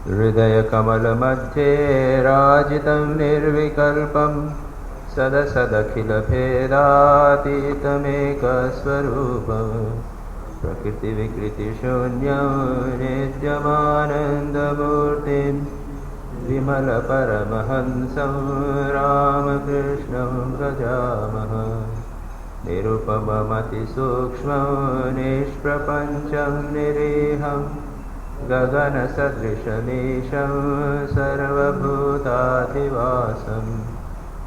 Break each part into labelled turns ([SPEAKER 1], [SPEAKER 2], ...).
[SPEAKER 1] हृदयकमलमध्ये राजितं निर्विकल्पं सदसदखिलभेदातीतमेकस्वरूपं प्रकृतिविकृतिशून्यं नित्यमानन्दमूर्तिं विमलपरमहंसं रामकृष्णं भजामः। निरुपममतिसूक्ष्मं निष्प्रपञ्चं निरीहं गगनसदृशमीशं सर्वभूताधिवासं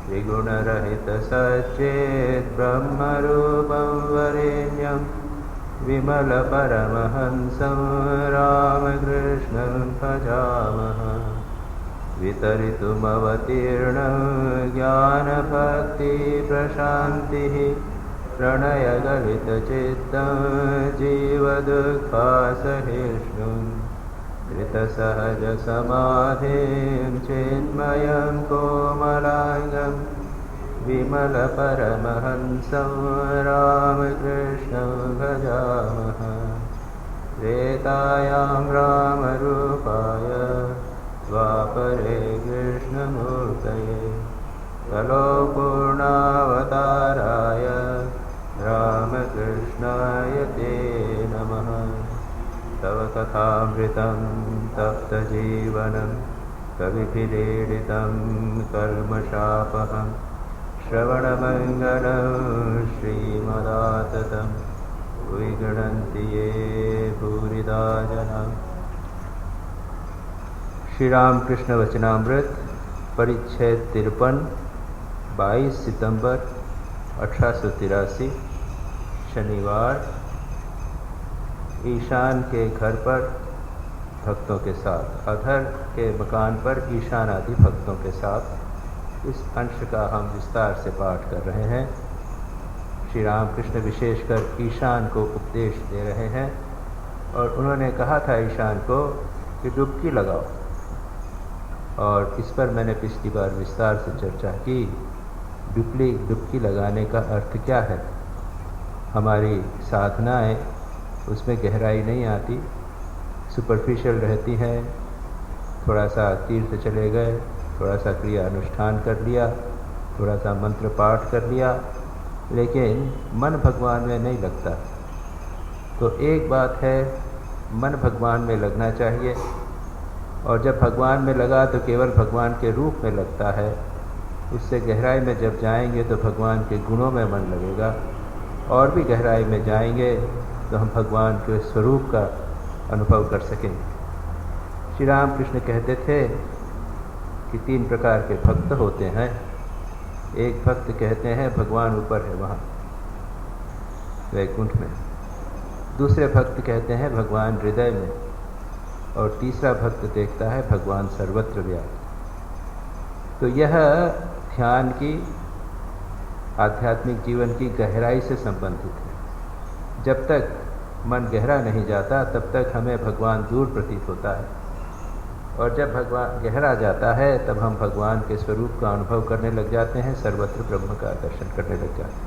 [SPEAKER 1] त्रिगुणरहितसच्चिद्ब्रह्मरूपं वरेण्यं विमलपरमहंसं रामकृष्णं भजामः। वितरितुमवतीर्णं ज्ञानभक्तिप्रशान्तिः प्रणयगलितचित्तं जीवदुःखासहिष्णुं कृतसहजसमाधिं चिन्मयं कोमलाङ्गं विमलपरमहंसं रामकृष्णं भजामः। त्रेतायां रामरूपाय द्वापरे कृष्णमूर्तये कलो पूर्णावताराय रामकृष्णाय ते नमः। तव कथामृतं तप्तजीवनं कविभिरीडितं कल्मषापहं श्रवणमङ्गलं श्रीमदाततं विगणन्ति ये भूरिदा जनाः। श्री रामकृष्ण वचनामृत परिच्छेद 53 22 सितंबर 1883 शनिवार ईशान के घर पर भक्तों के साथ, अधर के मकान पर ईशान आदि भक्तों के साथ इस अंश का हम विस्तार से पाठ कर रहे हैं। श्री रामकृष्ण विशेषकर ईशान को उपदेश दे रहे हैं और उन्होंने कहा था ईशान को कि डुबकी लगाओ, और इस पर मैंने पिछली बार विस्तार से चर्चा की। डुबकी लगाने का अर्थ क्या है। हमारी साधनाएं उसमें गहराई नहीं आती, सुपरफिशियल रहती हैं। थोड़ा सा तीर्थ चले गए, थोड़ा सा क्रिया अनुष्ठान कर लिया, थोड़ा सा मंत्र पाठ कर लिया, लेकिन मन भगवान में नहीं लगता। तो एक बात है, मन भगवान में लगना चाहिए, और जब भगवान में लगा तो केवल भगवान के रूप में लगता है। उससे गहराई में जब जाएंगे तो भगवान के गुणों में मन लगेगा, और भी गहराई में जाएंगे तो हम भगवान के स्वरूप का अनुभव कर सकेंगे। श्री रामकृष्ण कहते थे कि 3 प्रकार के भक्त होते हैं। एक भक्त कहते हैं भगवान ऊपर है वहाँ वैकुंठ में, दूसरे भक्त कहते हैं भगवान हृदय में, और तीसरा भक्त देखता है भगवान सर्वत्र व्याप्त। तो यह ध्यान की, आध्यात्मिक जीवन की गहराई से संबंधित है। जब तक मन गहरा नहीं जाता तब तक हमें भगवान दूर प्रतीत होता है, और जब भगवान गहरा जाता है तब हम भगवान के स्वरूप का अनुभव करने लग जाते हैं, सर्वत्र ब्रह्म का दर्शन करने लग जाते हैं।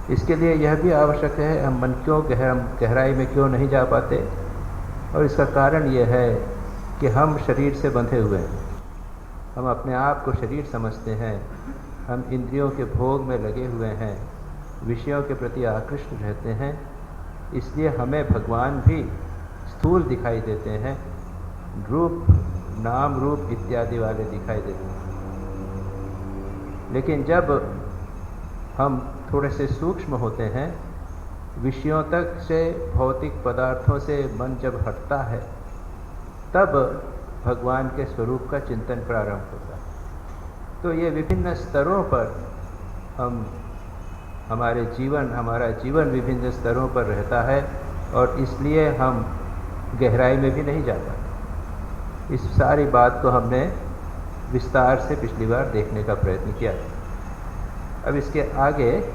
[SPEAKER 1] इसके लिए यह भी आवश्यक है, हम मन क्यों गहराई में क्यों नहीं जा पाते, और इसका कारण यह है कि हम शरीर से बंधे हुए हैं। हम अपने आप को शरीर समझते हैं, हम इंद्रियों के भोग में लगे हुए हैं, विषयों के प्रति आकृष्ट रहते हैं। इसलिए हमें भगवान भी स्थूल दिखाई देते हैं, रूप, नाम रूप इत्यादि वाले दिखाई देते हैं। लेकिन जब हम थोड़े से सूक्ष्म होते हैं, विषयों तक से, भौतिक पदार्थों से मन जब हटता है, तब भगवान के स्वरूप का चिंतन प्रारंभ होता है। तो ये विभिन्न स्तरों पर हमारा जीवन विभिन्न स्तरों पर रहता है, और इसलिए हम गहराई में भी नहीं जा पाते। इस सारी बात को हमने विस्तार से पिछली बार देखने का प्रयत्न किया। अब इसके आगे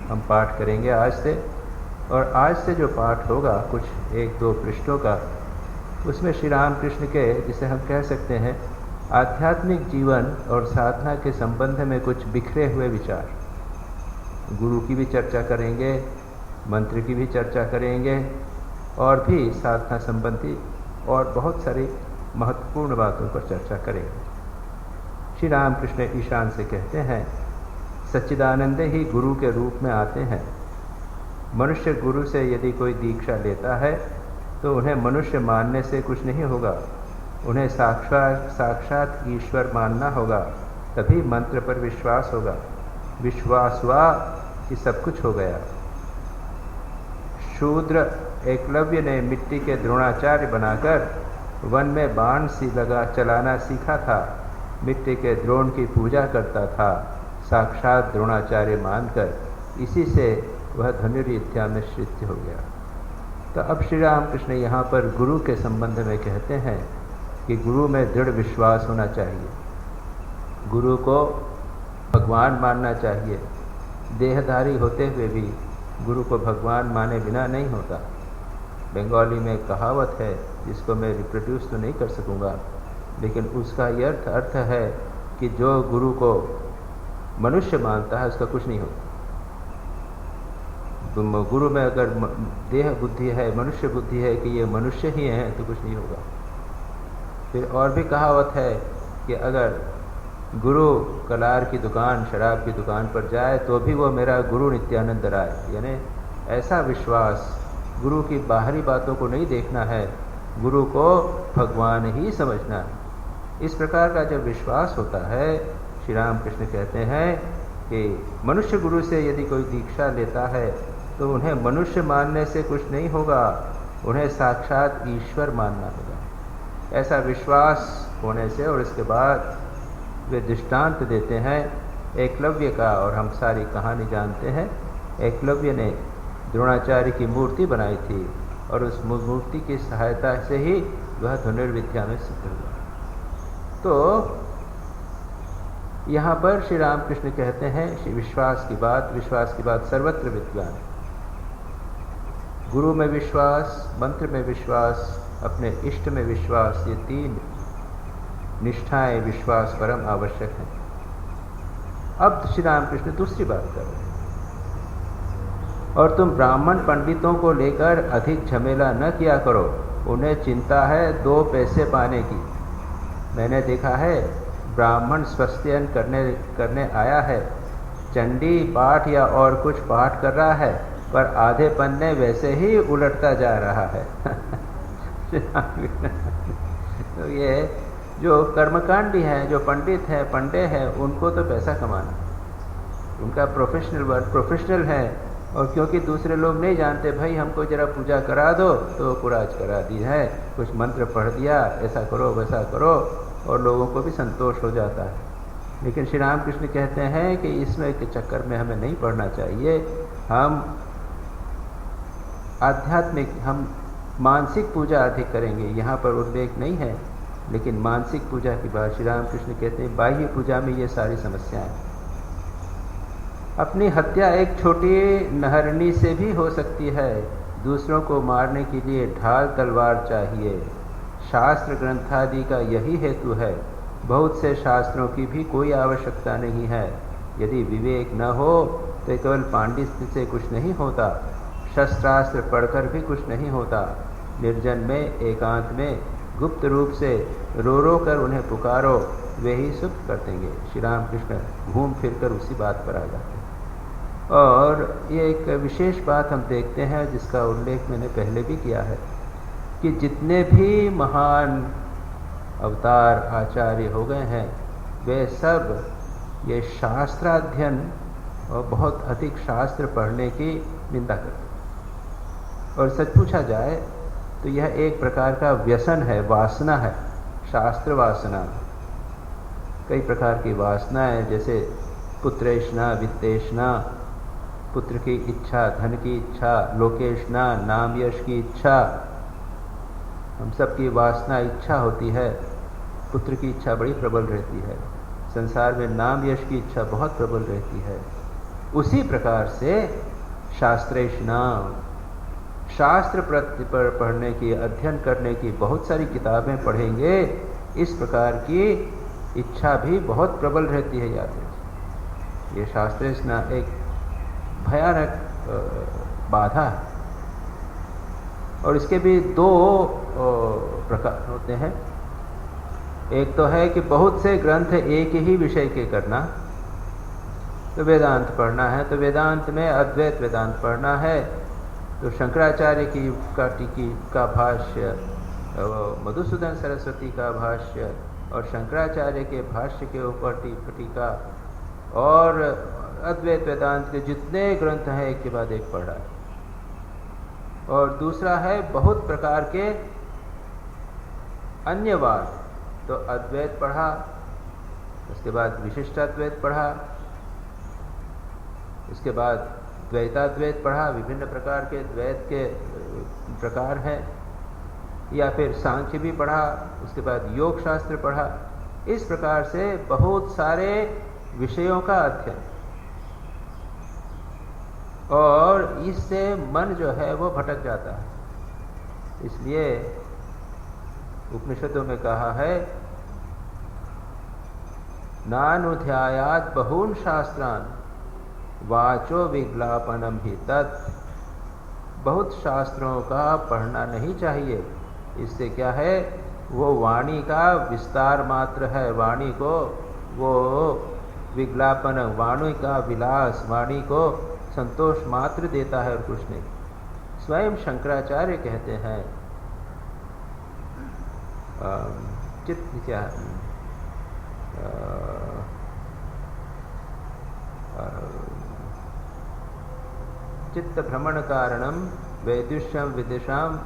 [SPEAKER 1] हम पाठ करेंगे आज से, और आज से जो पाठ होगा कुछ 1-2 पृष्ठों का, उसमें श्री रामकृष्ण के, जिसे हम कह सकते हैं, आध्यात्मिक जीवन और साधना के संबंध में कुछ बिखरे हुए विचार, गुरु की भी चर्चा करेंगे, मंत्र की भी चर्चा करेंगे, और भी साधना संबंधी और बहुत सारी महत्वपूर्ण बातों पर चर्चा करेंगे। श्री रामकृष्ण ईशान से कहते हैं, सच्चिदानंद ही गुरु के रूप में आते हैं। मनुष्य गुरु से यदि कोई दीक्षा लेता है तो उन्हें मनुष्य मानने से कुछ नहीं होगा, उन्हें साक्षात ईश्वर मानना होगा, तभी मंत्र पर विश्वास होगा। विश्वास हुआ कि सब कुछ हो गया। शूद्र एकलव्य ने मिट्टी के द्रोणाचार्य बनाकर वन में बाण सी लगा चलाना सीखा था। मिट्टी के द्रोण की पूजा करता था, साक्षात द्रोणाचार्य मानकर। इसी से वह धनुर्विद्या में श्रेष्ठ हो गया। तो अब श्री रामकृष्ण यहाँ पर गुरु के संबंध में कहते हैं कि गुरु में दृढ़ विश्वास होना चाहिए, गुरु को भगवान मानना चाहिए। देहधारी होते हुए भी गुरु को भगवान माने बिना नहीं होता। बंगाली में कहावत है जिसको मैं रिप्रोड्यूस तो नहीं कर सकूँगा, लेकिन उसका ये अर्थ है कि जो गुरु को मनुष्य मानता है उसका कुछ नहीं होता। गुरु में अगर देह बुद्धि है, मनुष्य बुद्धि है कि ये मनुष्य ही हैं तो कुछ नहीं होगा। फिर और भी कहावत है कि अगर गुरु कलार की दुकान, शराब की दुकान पर जाए तो भी वो मेरा गुरु नित्यानंद राय। यानी ऐसा विश्वास, गुरु की बाहरी बातों को नहीं देखना है, गुरु को भगवान ही समझना है। इस प्रकार का जब विश्वास होता है, श्री रामकृष्ण कहते हैं कि मनुष्य गुरु से यदि कोई दीक्षा लेता है तो उन्हें मनुष्य मानने से कुछ नहीं होगा, उन्हें साक्षात ईश्वर मानना होगा। ऐसा विश्वास होने से, और इसके बाद वे दृष्टांत देते हैं एकलव्य का, और हम सारी कहानी जानते हैं। एकलव्य ने द्रोणाचार्य की मूर्ति बनाई थी और उस मूर्ति की सहायता से ही वह धनुर्विद्या में सिद्ध हुआ। तो यहाँ पर श्री रामकृष्ण कहते हैं विश्वास की बात सर्वत्र विद्वान। गुरु में विश्वास, मंत्र में विश्वास, अपने इष्ट में विश्वास, ये तीन निष्ठाएं विश्वास परम आवश्यक हैं। अब श्री रामकृष्ण दूसरी बात कर रहे हैं, और तुम ब्राह्मण पंडितों को लेकर अधिक झमेला न किया करो, उन्हें चिंता है 2 पैसे पाने की। मैंने देखा है ब्राह्मण स्वस्त्ययन करने आया है, चंडी पाठ या और कुछ पाठ कर रहा है, पर आधे पन्ने वैसे ही उलटता जा रहा है। तो ये जो कर्मकांडी हैं, जो पंडित हैं, पंडे हैं, उनको तो पैसा कमाना, उनका प्रोफेशनल वर्क, प्रोफेशनल है। और क्योंकि दूसरे लोग नहीं जानते, भाई हमको जरा पूजा करा दो, तो पुराज करा दी है, कुछ मंत्र पढ़ दिया, ऐसा करो वैसा करो, और लोगों को भी संतोष हो जाता है। लेकिन श्री रामकृष्ण कहते हैं कि इसमें के चक्कर में हमें नहीं पढ़ना चाहिए। हम आध्यात्मिक, हम मानसिक पूजा अधिक करेंगे। यहाँ पर उल्लेख नहीं है, लेकिन मानसिक पूजा की बात श्री रामकृष्ण कहते हैं। बाह्य पूजा में ये सारी समस्याएं, अपनी हत्या एक छोटी नहरनी से भी हो सकती है। दूसरों को मारने के लिए ढाल तलवार चाहिए। शास्त्र ग्रंथादि का यही हेतु है। बहुत से शास्त्रों की भी कोई आवश्यकता नहीं है। यदि विवेक न हो तो केवल पांडित्य से कुछ नहीं होता, शस्त्रास्त्र पढ़कर भी कुछ नहीं होता। निर्जन में, एकांत में, गुप्त रूप से रो रो कर उन्हें पुकारो, वे ही सुख कर देंगे। श्री रामकृष्ण घूम फिर कर उसी बात पर आ जाते हैं। और ये एक विशेष बात हम देखते हैं जिसका उल्लेख मैंने पहले भी किया है कि जितने भी महान अवतार आचार्य हो गए हैं, वे सब ये शास्त्राध्ययन और बहुत अधिक शास्त्र पढ़ने की निंदा करते हैं। और सच पूछा जाए तो यह एक प्रकार का व्यसन है, वासना है, शास्त्र वासना। कई प्रकार की वासना है, जैसे पुत्रेष्णा, वित्तेष्णा, पुत्र की इच्छा, धन की इच्छा, लोकेष्णा, नाम यश की इच्छा। हम सब की वासना, इच्छा होती है। पुत्र की इच्छा बड़ी प्रबल रहती है, संसार में नाम यश की इच्छा बहुत प्रबल रहती है। उसी प्रकार से शास्त्रेष्णा, शास्त्र पर पढ़ने की, अध्ययन करने की, बहुत सारी किताबें पढ़ेंगे, इस प्रकार की इच्छा भी बहुत प्रबल रहती है। याद रखिए, ये शास्त्रेष्णा एक भयानक बाधा है। और इसके भी 2 प्रकार होते हैं। एक तो है कि बहुत से ग्रंथ एक ही विषय के करना, तो वेदांत पढ़ना है, तो वेदांत में अद्वैत वेदांत पढ़ना है, तो शंकराचार्य की टीकी का भाष्य, मधुसूदन सरस्वती का भाष्य और शंकराचार्य के भाष्य के ऊपर टीका और अद्वैत वेदांत के जितने ग्रंथ हैं एक के बाद एक पढ़ा है। और दूसरा है बहुत प्रकार के अन्यवाद, तो अद्वैत पढ़ा, उसके बाद विशिष्टाद्वैत पढ़ा, उसके बाद द्वैताद्वैत पढ़ा, विभिन्न प्रकार के द्वैत के प्रकार हैं, या फिर सांख्य भी पढ़ा, उसके बाद योग शास्त्र पढ़ा। इस प्रकार से बहुत सारे विषयों का अध्ययन, और इससे मन जो है वो भटक जाता है। इसलिए उपनिषदों में कहा है, नानुध्यायात् बहून् शास्त्रान् वाचो विज्ञापनम ही तत्। बहुत शास्त्रों का पढ़ना नहीं चाहिए, इससे क्या है, वो वाणी का विस्तार मात्र है, वाणी को वो विज्ञापन, वाणी का विलास, वाणी को संतोष मात्र देता है और कुछ नहीं। स्वयं शंकराचार्य कहते हैं, चित्त भ्रमण कारणम वैदुष्यम विदिशाम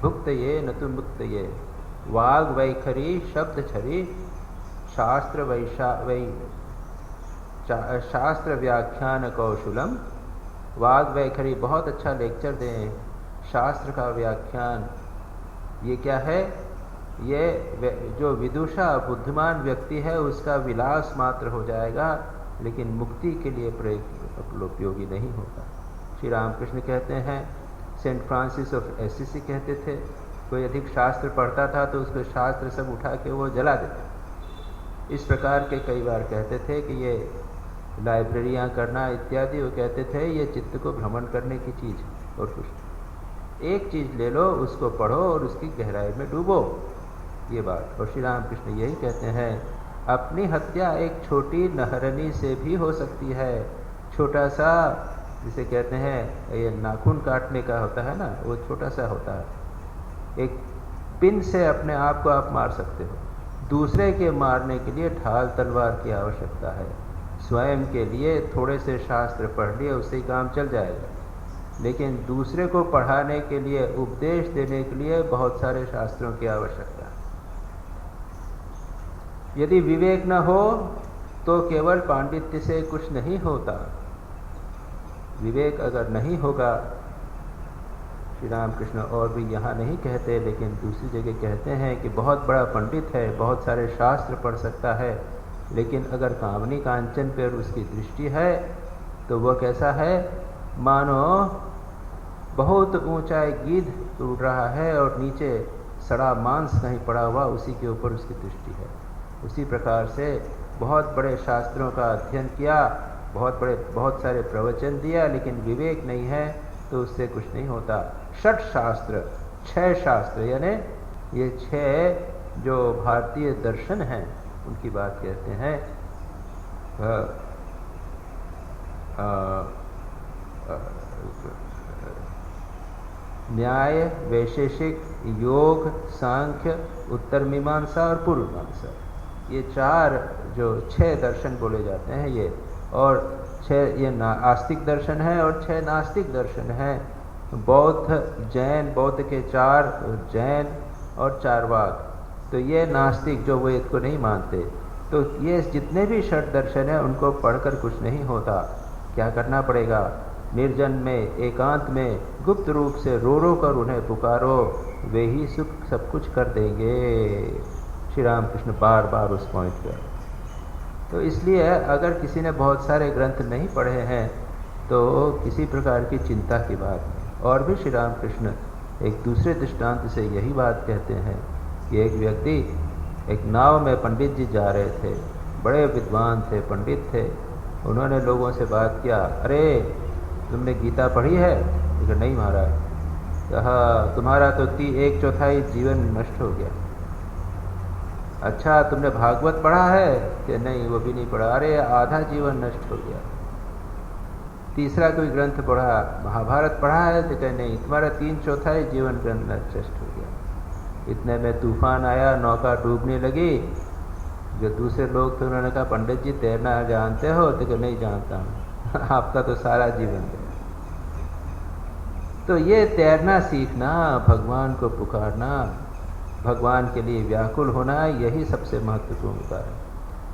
[SPEAKER 1] भुक्तये न तो मुक्तये, वाग वैखरी शब्द छरी शास्त्र व्याख्यान कौशलम। वाग वैखरी, बहुत अच्छा लेक्चर दें, शास्त्र का व्याख्यान, ये क्या है, ये जो विदुषा बुद्धिमान व्यक्ति है उसका विलास मात्र हो जाएगा, लेकिन मुक्ति के लिए उपयोगी नहीं होगा। श्री रामकृष्ण कहते हैं, सेंट फ्रांसिस ऑफ एसिसी कहते थे, कोई अधिक शास्त्र पढ़ता था तो उसको शास्त्र सब उठा के वो जला देता। इस प्रकार के कई बार कहते थे कि ये लाइब्रेरियां करना इत्यादि, वो कहते थे ये चित्त को भ्रमण करने की चीज़ और कुछ। एक चीज़ ले लो, उसको पढ़ो और उसकी गहराई में डूबो, ये बात। और श्री रामकृष्ण यही कहते हैं, अपनी हत्या एक छोटी नहरनी से भी हो सकती है। छोटा सा, जिसे कहते हैं ये नाखून काटने का होता है ना, वो छोटा सा होता है। एक पिन से अपने आप को आप मार सकते हो, दूसरे के मारने के लिए ढाल तलवार की आवश्यकता है। स्वयं के लिए थोड़े से शास्त्र पढ़ लिए उससे ही काम चल जाएगा, लेकिन दूसरे को पढ़ाने के लिए, उपदेश देने के लिए बहुत सारे शास्त्रों की आवश्यकता है। यदि विवेक न हो तो केवल पांडित्य से कुछ नहीं होता। विवेक अगर नहीं होगा, श्री रामकृष्ण और भी यहाँ नहीं कहते लेकिन दूसरी जगह कहते हैं कि बहुत बड़ा पंडित है, बहुत सारे शास्त्र पढ़ सकता है, लेकिन अगर कामनी कांचन पर उसकी दृष्टि है तो वह कैसा है, मानो बहुत ऊंचा गिद्ध उड़ रहा है और नीचे सड़ा मांस कहीं पड़ा हुआ, उसी के ऊपर उसकी दृष्टि है। उसी प्रकार से बहुत बड़े शास्त्रों का अध्ययन किया, बहुत सारे प्रवचन दिया, लेकिन विवेक नहीं है तो उससे कुछ नहीं होता। षट शास्त्र, 6 शास्त्र, यानी ये 6 जो भारतीय दर्शन हैं उनकी बात कहते हैं। न्याय, वैशेषिक, योग, सांख्य, उत्तर मीमांसा और पूर्व मीमांसा, ये 4 जो 6 दर्शन बोले जाते हैं ये, और 6 ये आस्तिक दर्शन है और 6 नास्तिक दर्शन हैं। बौद्ध, जैन, बौद्ध के 4 जैन और चारवाक, तो ये नास्तिक जो वेद को नहीं मानते। तो ये जितने भी षट दर्शन है उनको पढ़कर कुछ नहीं होता। क्या करना पड़ेगा, निर्जन में, एकांत में, गुप्त रूप से रो कर उन्हें पुकारो, वे ही सुख सब कुछ कर देंगे। श्री रामकृष्ण बार बार उस पॉइंट पर। तो इसलिए अगर किसी ने बहुत सारे ग्रंथ नहीं पढ़े हैं तो किसी प्रकार की चिंता की बात नहीं। और भी श्री रामकृष्ण एक दूसरे दृष्टांत से यही बात कहते हैं कि एक व्यक्ति एक नाव में पंडित जी जा रहे थे, बड़े विद्वान थे, पंडित थे। उन्होंने लोगों से बात किया, अरे तुमने गीता पढ़ी है? लेकिन नहीं महाराज। कहा तुम्हारा तो 1/4 जीवन नष्ट हो गया। अच्छा तुमने भागवत पढ़ा है कि नहीं, वो भी नहीं पढ़ा। अरे आधा जीवन नष्ट हो गया। तीसरा कोई ग्रंथ पढ़ा, महाभारत पढ़ा है तो कहे नहीं, तुम्हारा 3/4 जीवन ग्रंथ नष्ट हो गया। इतने में तूफान आया, नौका डूबने लगी। जो दूसरे लोग थे उन्होंने कहा पंडित जी तैरना जानते हो? तो कहे नहीं जानता हूँ। आपका तो सारा जीवन गया। तो ये तैरना सीखना, भगवान को पुकारना, भगवान के लिए व्याकुल होना, यही सबसे महत्वपूर्ण कार्य है।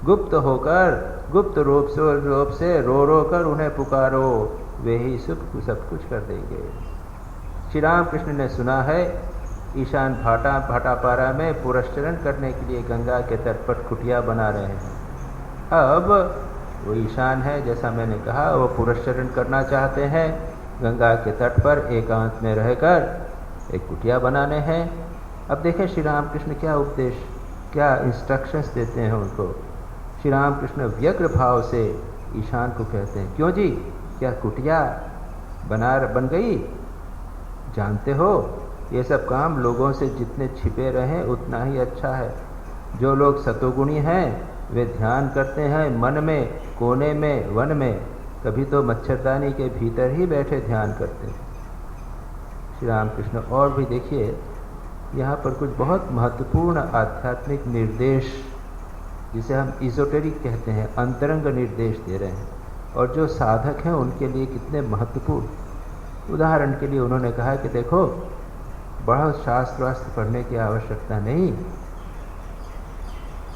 [SPEAKER 1] गुप्त होकर, गुप्त रूप से रो रो कर उन्हें पुकारो, वे ही सब कुछ कर देंगे। श्री राम कृष्ण ने सुना है ईशान भाटापारा में पुरस्चरण करने के लिए गंगा के तट पर कुटिया बना रहे हैं। अब वो ईशान है, जैसा मैंने कहा, वो पुरस्चरण करना चाहते हैं, गंगा के तट पर एकांत में रहकर एक कुटिया बनाने हैं। अब देखें श्री राम कृष्ण क्या उपदेश, क्या इंस्ट्रक्शंस देते हैं उनको। श्री राम कृष्ण व्यग्र भाव से ईशान को कहते हैं, क्यों जी, क्या कुटिया बन गई? जानते हो ये सब काम लोगों से जितने छिपे रहें उतना ही अच्छा है। जो लोग सतोगुणी हैं वे ध्यान करते हैं मन में, कोने में, वन में, कभी तो मच्छरदानी के भीतर ही बैठे ध्यान करते हैं। श्री राम कृष्ण और भी देखिए यहाँ पर कुछ बहुत महत्वपूर्ण आध्यात्मिक निर्देश, जिसे हम इजोटेरिक कहते हैं, अंतरंग निर्देश दे रहे हैं, और जो साधक हैं उनके लिए कितने महत्वपूर्ण। उदाहरण के लिए उन्होंने कहा कि देखो, बहुत शास्त्र वास्त्र पढ़ने की आवश्यकता नहीं,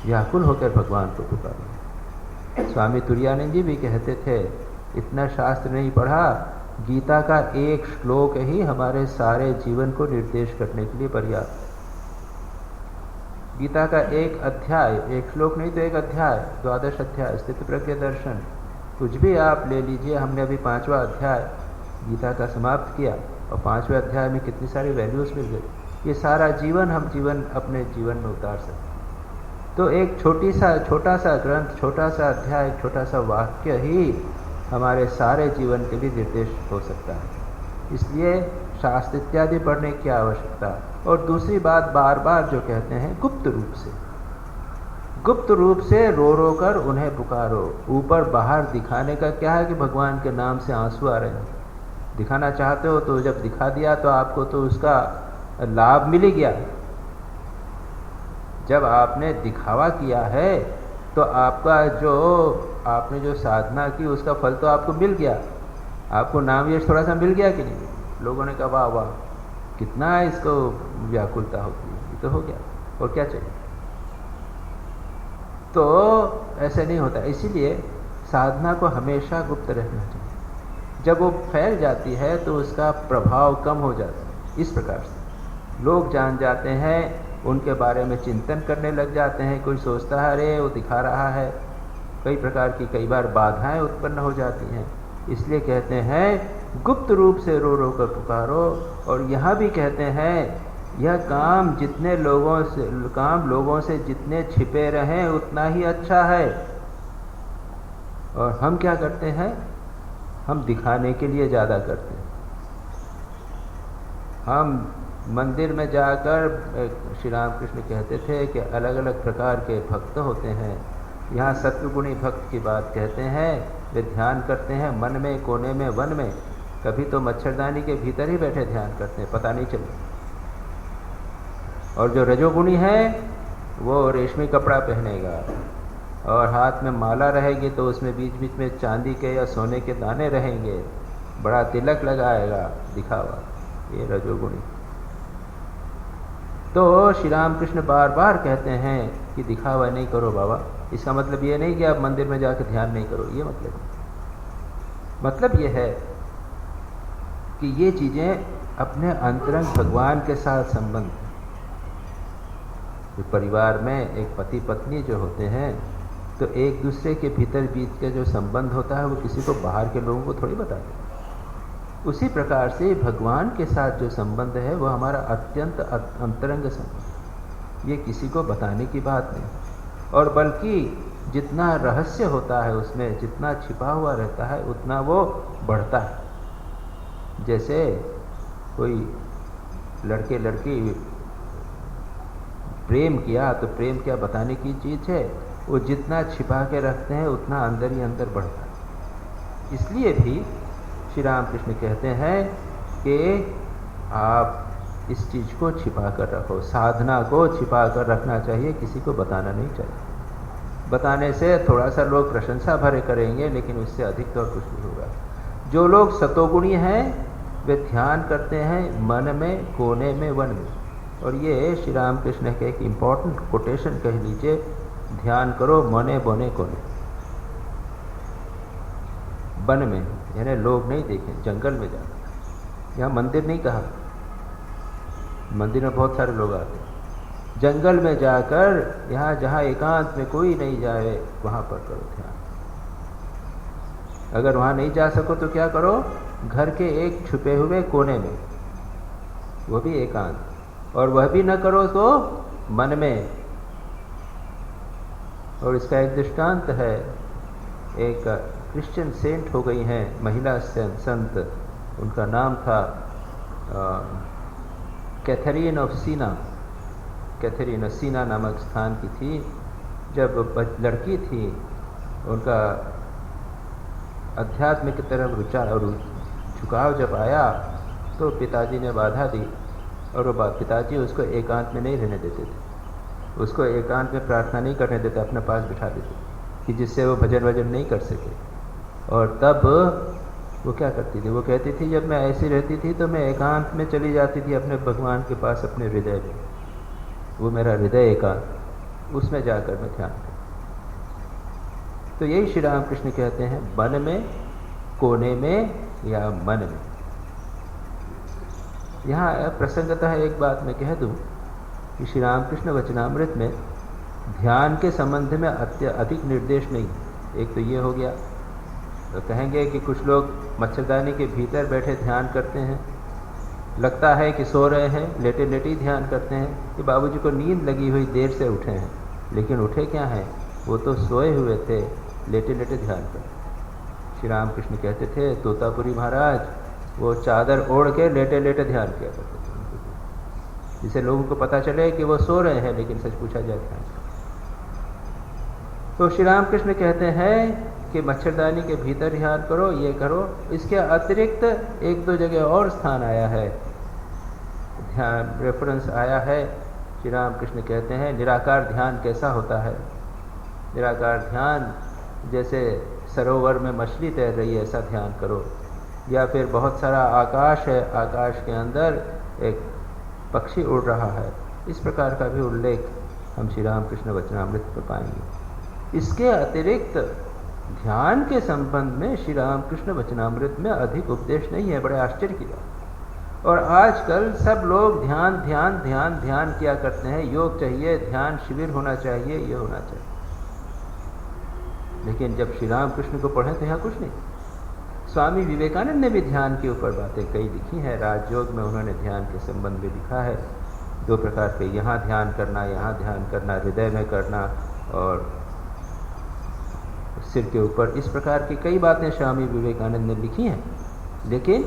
[SPEAKER 1] व्याकुल होकर भगवान को पुकारो। स्वामी तुरानंद जी भी कहते थे, इतना शास्त्र नहीं पढ़ा, गीता का एक श्लोक ही हमारे सारे जीवन को निर्देश करने के लिए पर्याप्त। गीता का एक अध्याय, एक श्लोक नहीं तो एक अध्याय, 12 अध्याय, स्थित प्रज्ञ दर्शन, कुछ भी आप ले लीजिए। हमने अभी 5वां अध्याय गीता का समाप्त किया और 5वें अध्याय में कितनी सारी वैल्यूज मिल गई। ये सारा जीवन हम अपने जीवन में उतार सकते। तो एक छोटा सा ग्रंथ, छोटा सा अध्याय, छोटा सा वाक्य ही हमारे सारे जीवन के लिए निर्देश हो सकता है। इसलिए शास्त्र इत्यादि पढ़ने की आवश्यकता। और दूसरी बात, बार बार जो कहते हैं, गुप्त रूप से रो रो कर उन्हें पुकारो। ऊपर बाहर दिखाने का क्या है कि भगवान के नाम से आंसू आ रहे हैं, दिखाना चाहते हो तो जब दिखा दिया तो आपको तो उसका लाभ मिल ही गया। जब आपने दिखावा किया है तो आपने जो साधना की उसका फल तो आपको मिल गया। आपको नाम यश थोड़ा सा मिल गया कि नहीं? लोगों ने कहा वाह वाह, कितना इसको व्याकुलता होती है, ये तो हो गया, और क्या चाहिए। तो ऐसे नहीं होता। इसीलिए साधना को हमेशा गुप्त रहना चाहिए। जब वो फैल जाती है तो उसका प्रभाव कम हो जाता है। इस प्रकार से लोग जान जाते हैं, उनके बारे में चिंतन करने लग जाते हैं। कोई सोचता है अरे वो दिखा रहा है, कई प्रकार की कई बार बाधाएं उत्पन्न हो जाती हैं। इसलिए कहते हैं गुप्त रूप से रो रो कर पुकारो। और यहाँ भी कहते हैं यह काम लोगों से जितने छिपे रहें उतना ही अच्छा है। और हम क्या करते हैं? हम दिखाने के लिए ज़्यादा करते हैं। हम मंदिर में जाकर, श्री राम कृष्ण कहते थे कि अलग अलग प्रकार के भक्त होते हैं। यहाँ सत्वगुणी भक्त की बात कहते हैं। वे ध्यान करते हैं मन में, कोने में, वन में, कभी तो मच्छरदानी के भीतर ही बैठे ध्यान करते हैं, पता नहीं चलता। और जो रजोगुणी है वो रेशमी कपड़ा पहनेगा और हाथ में माला रहेगी तो उसमें बीच बीच में चांदी के या सोने के दाने रहेंगे, बड़ा तिलक लगाएगा, दिखावा, ये रजोगुणी। तो श्री राम कृष्ण बार बार कहते हैं कि दिखावा नहीं करो बाबा। इसका मतलब ये नहीं कि आप मंदिर में जाकर ध्यान नहीं करो, ये मतलब ये है कि ये चीज़ें अपने अंतरंग भगवान के साथ संबंध है। परिवार में एक पति पत्नी जो होते हैं तो एक दूसरे के भीतर बीच का जो संबंध होता है वो किसी को, बाहर के लोगों को थोड़ी बताते। उसी प्रकार से भगवान के साथ जो संबंध है वो हमारा अत्यंत अंतरंग संबंध, ये किसी को बताने की बात नहीं। और बल्कि जितना रहस्य होता है उसमें, जितना छिपा हुआ रहता है उतना वो बढ़ता है। जैसे कोई लड़के लड़की प्रेम किया, तो प्रेम क्या बताने की चीज़ है? वो जितना छिपा के रखते हैं उतना अंदर ही अंदर बढ़ता है। इसलिए भी श्री रामकृष्ण कहते हैं कि आप इस चीज़ को छिपा कर रखो, साधना को छिपा कर रखना चाहिए, किसी को बताना नहीं चाहिए। बताने से थोड़ा सा लोग प्रशंसा भरे करेंगे, लेकिन उससे अधिक तो और कुछ नहीं होगा। जो लोग सतोगुणी हैं वे ध्यान करते हैं मन में, कोने में, वन में। और ये श्री रामकृष्ण के एक इम्पॉर्टेंट कोटेशन कह लीजिए, ध्यान करो मने बने कोने। वन में यानी लोग नहीं देखें, जंगल में जाकर। यहाँ मंदिर नहीं कहा, मंदिर में बहुत सारे लोग आते हैं। जंगल में जाकर, यहाँ जहाँ एकांत में कोई नहीं जाए, वहाँ पर करो ध्यान। अगर वहाँ नहीं जा सको तो क्या करो? घर के एक छुपे हुए कोने में, वो भी एकांत। और वह भी न करो तो मन में। और इसका एक दृष्टांत है, एक क्रिश्चियन सेंट हो गई हैं, महिला संत, उनका नाम था कैथरीन ऑफ सीना। कैथरीन सीना नामक स्थान की थी। जब लड़की थी, उनका अध्यात्म की तरफ झुकाव जब आया तो पिताजी ने बाधा दी, और वो पिताजी उसको एकांत में नहीं रहने देते थे, उसको एकांत में प्रार्थना नहीं करने देते, अपने पास बिठा देते कि जिससे वो भजन नहीं कर सके। और तब वो क्या करती थी? वो कहती थी जब मैं ऐसी रहती थी तो मैं एकांत में चली जाती थी अपने भगवान के पास, अपने हृदय में। वो मेरा हृदय एकांत, उसमें जाकर मैं ध्यान करती। तो यही श्री रामकृष्ण कहते हैं, मन में, कोने में या मन में। यहाँ प्रसंगतः एक बात मैं कह दूं कि श्री रामकृष्ण वचनामृत में ध्यान के संबंध में अधिक निर्देश नहीं। एक तो ये हो गया, तो कहेंगे कि कुछ लोग मच्छरदानी के भीतर बैठे ध्यान करते हैं, लगता है कि सो रहे हैं, लेटे लेटे ही ध्यान करते हैं कि बाबूजी को नींद लगी हुई, देर से उठे हैं, लेकिन उठे क्या हैं? वो तो सोए हुए थे, लेटे लेटे ध्यान करते। श्री रामकृष्ण कहते थे, तोतापुरी महाराज वो चादर ओढ़ के लेटे लेटे ध्यान किया करते थे, जिससे लोगों को पता चले कि वो सो रहे हैं, लेकिन सच पूछा जाए ध्यान। तो श्री रामकृष्ण कहते हैं कि मच्छरदानी के भीतर ध्यान करो, ये करो। इसके अतिरिक्त एक दो जगह और स्थान आया है, ध्यान रेफरेंस आया है। श्री रामकृष्ण कहते हैं निराकार ध्यान कैसा होता है? निराकार ध्यान जैसे सरोवर में मछली तैर रही है, ऐसा ध्यान करो। या फिर बहुत सारा आकाश है, आकाश के अंदर एक पक्षी उड़ रहा है, इस प्रकार का भी उल्लेख हम श्री रामकृष्ण वचनामृत पर पाएंगे। इसके अतिरिक्त ध्यान के संबंध में श्री रामकृष्ण वचनामृत में अधिक उपदेश नहीं है। बड़े आश्चर्य की बात। और आजकल सब लोग ध्यान ध्यान ध्यान ध्यान किया करते हैं, योग चाहिए, ध्यान शिविर होना चाहिए, ये होना चाहिए। लेकिन जब श्री रामकृष्ण को पढ़ें तो यहाँ कुछ नहीं। स्वामी विवेकानंद ने भी ध्यान के ऊपर बातें कई लिखी हैं। राजयोग में उन्होंने ध्यान के संबंध में लिखा है, दो प्रकार के, यहाँ ध्यान करना, यहाँ ध्यान करना, हृदय में करना और सिर के ऊपर। इस प्रकार की कई बातें स्वामी विवेकानंद ने लिखी हैं, लेकिन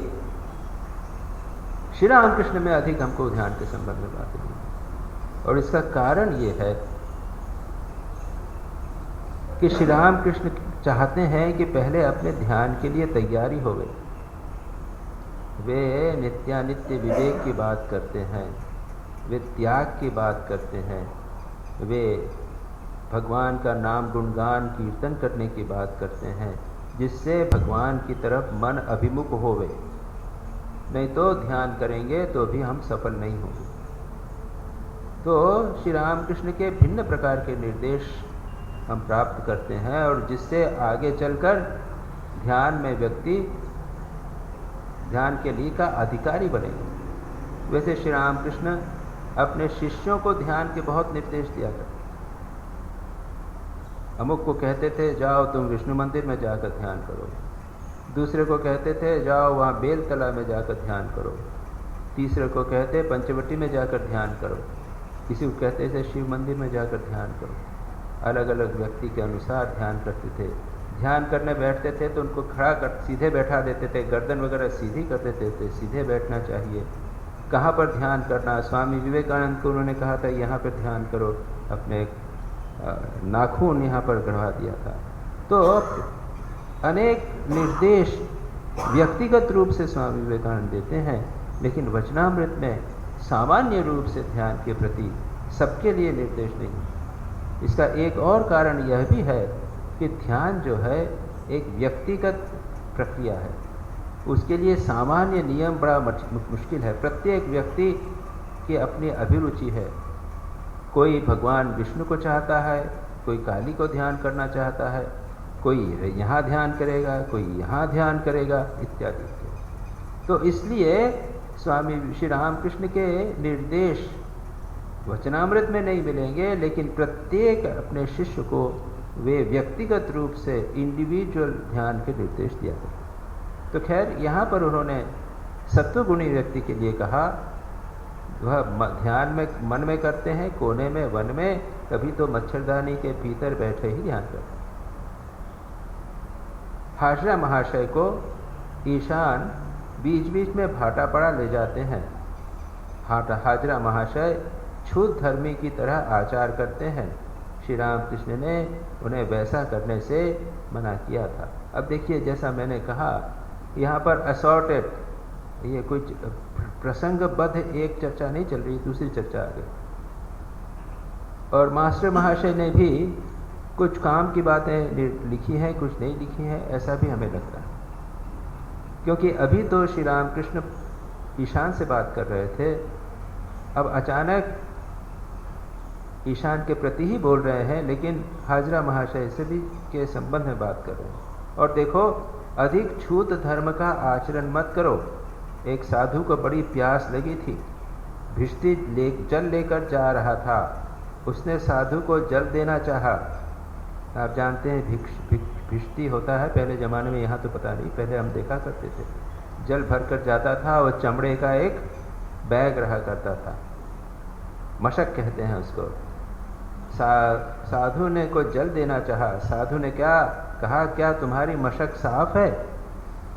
[SPEAKER 1] श्री रामकृष्ण में अधिक हमको ध्यान के संबंध में बातें मिली। और इसका कारण ये है कि श्री रामकृष्ण चाहते हैं कि पहले अपने ध्यान के लिए तैयारी होवे। वे नित्यानित्य विवेक की बात करते हैं, वे त्याग की बात करते हैं, वे भगवान का नाम गुणगान कीर्तन करने की बात करते हैं, जिससे भगवान की तरफ मन अभिमुख होवे। नहीं तो ध्यान करेंगे तो भी हम सफल नहीं होंगे। तो श्री रामकृष्ण के भिन्न प्रकार के निर्देश हम प्राप्त करते हैं, और जिससे आगे चलकर ध्यान में व्यक्ति ध्यान के लिए का अधिकारी बनेगा। वैसे श्री रामकृष्ण अपने शिष्यों को ध्यान के बहुत निर्देश दिया करते। अमुक को कहते थे जाओ तुम विष्णु मंदिर में जाकर ध्यान करो, दूसरे को कहते थे जाओ वहाँ बेलतला में जाकर ध्यान करो, तीसरे को कहते पंचवटी में जाकर ध्यान करो, किसी को कहते थे शिव मंदिर में जाकर ध्यान करो। अलग अलग व्यक्ति के अनुसार ध्यान करते थे। ध्यान करने बैठते थे तो उनको खड़ा कर सीधे बैठा देते थे, गर्दन वगैरह सीधी कर देते थे, सीधे बैठना चाहिए। कहाँ पर ध्यान करना। स्वामी विवेकानंद को उन्होंने कहा था यहाँ पर ध्यान करो, अपने नाखून यहाँ पर गड़वा दिया था। तो अनेक निर्देश व्यक्तिगत रूप से स्वामी विवेकानंद देते हैं, लेकिन वचनामृत में सामान्य रूप से ध्यान के प्रति सबके लिए निर्देश नहीं। इसका एक और कारण यह भी है कि ध्यान जो है एक व्यक्तिगत प्रक्रिया है, उसके लिए सामान्य नियम बड़ा मुश्किल है। प्रत्येक व्यक्ति की अपनी अभिरुचि है। कोई भगवान विष्णु को चाहता है, कोई काली को ध्यान करना चाहता है, कोई यहाँ ध्यान करेगा, कोई यहाँ ध्यान करेगा, इत्यादि। तो इसलिए स्वामी श्री रामकृष्ण के निर्देश वचनामृत में नहीं मिलेंगे, लेकिन प्रत्येक अपने शिष्य को वे व्यक्तिगत रूप से इंडिविजुअल ध्यान के निर्देश दिया गया। तो खैर यहाँ पर उन्होंने सत्वगुणी व्यक्ति के लिए कहा, वह ध्यान में मन में करते हैं, कोने में, वन में, कभी तो मच्छरदानी के भीतर बैठे ही ध्यान करते हैं। हाजरा महाशय को ईशान बीच बीच में भाटा पड़ा ले जाते हैं। हाजरा महाशय छूत धर्मी की तरह आचार करते हैं। श्री रामकृष्ण ने उन्हें वैसा करने से मना किया था। अब देखिए, जैसा मैंने कहा, यहाँ पर असॉर्टेड, ये कुछ प्रसंगबद्ध एक चर्चा नहीं चल रही, दूसरी चर्चा आ गई। और मास्टर महाशय ने भी कुछ काम की बातें लिखी हैं, कुछ नहीं लिखी हैं, ऐसा भी हमें लगता है। क्योंकि अभी तो श्री रामकृष्ण ईशान से बात कर रहे थे, अब अचानक ईशान के प्रति ही बोल रहे हैं, लेकिन हाजरा महाशय से भी के संबंध में बात कर रहे हैं। और देखो, अधिक छूत धर्म का आचरण मत करो। एक साधु को बड़ी प्यास लगी थी, भिष्टी जल लेकर जा रहा था, उसने साधु को जल देना चाहा। आप जानते हैं भिष्टी होता है, पहले ज़माने में, यहाँ तो पता नहीं, पहले हम देखा करते थे, जल भर कर जाता था और चमड़े का एक बैग रहा करता था, मशक कहते हैं उसको। साधु ने को जल देना चाहा। साधु ने क्या कहा, क्या तुम्हारी मशक साफ है?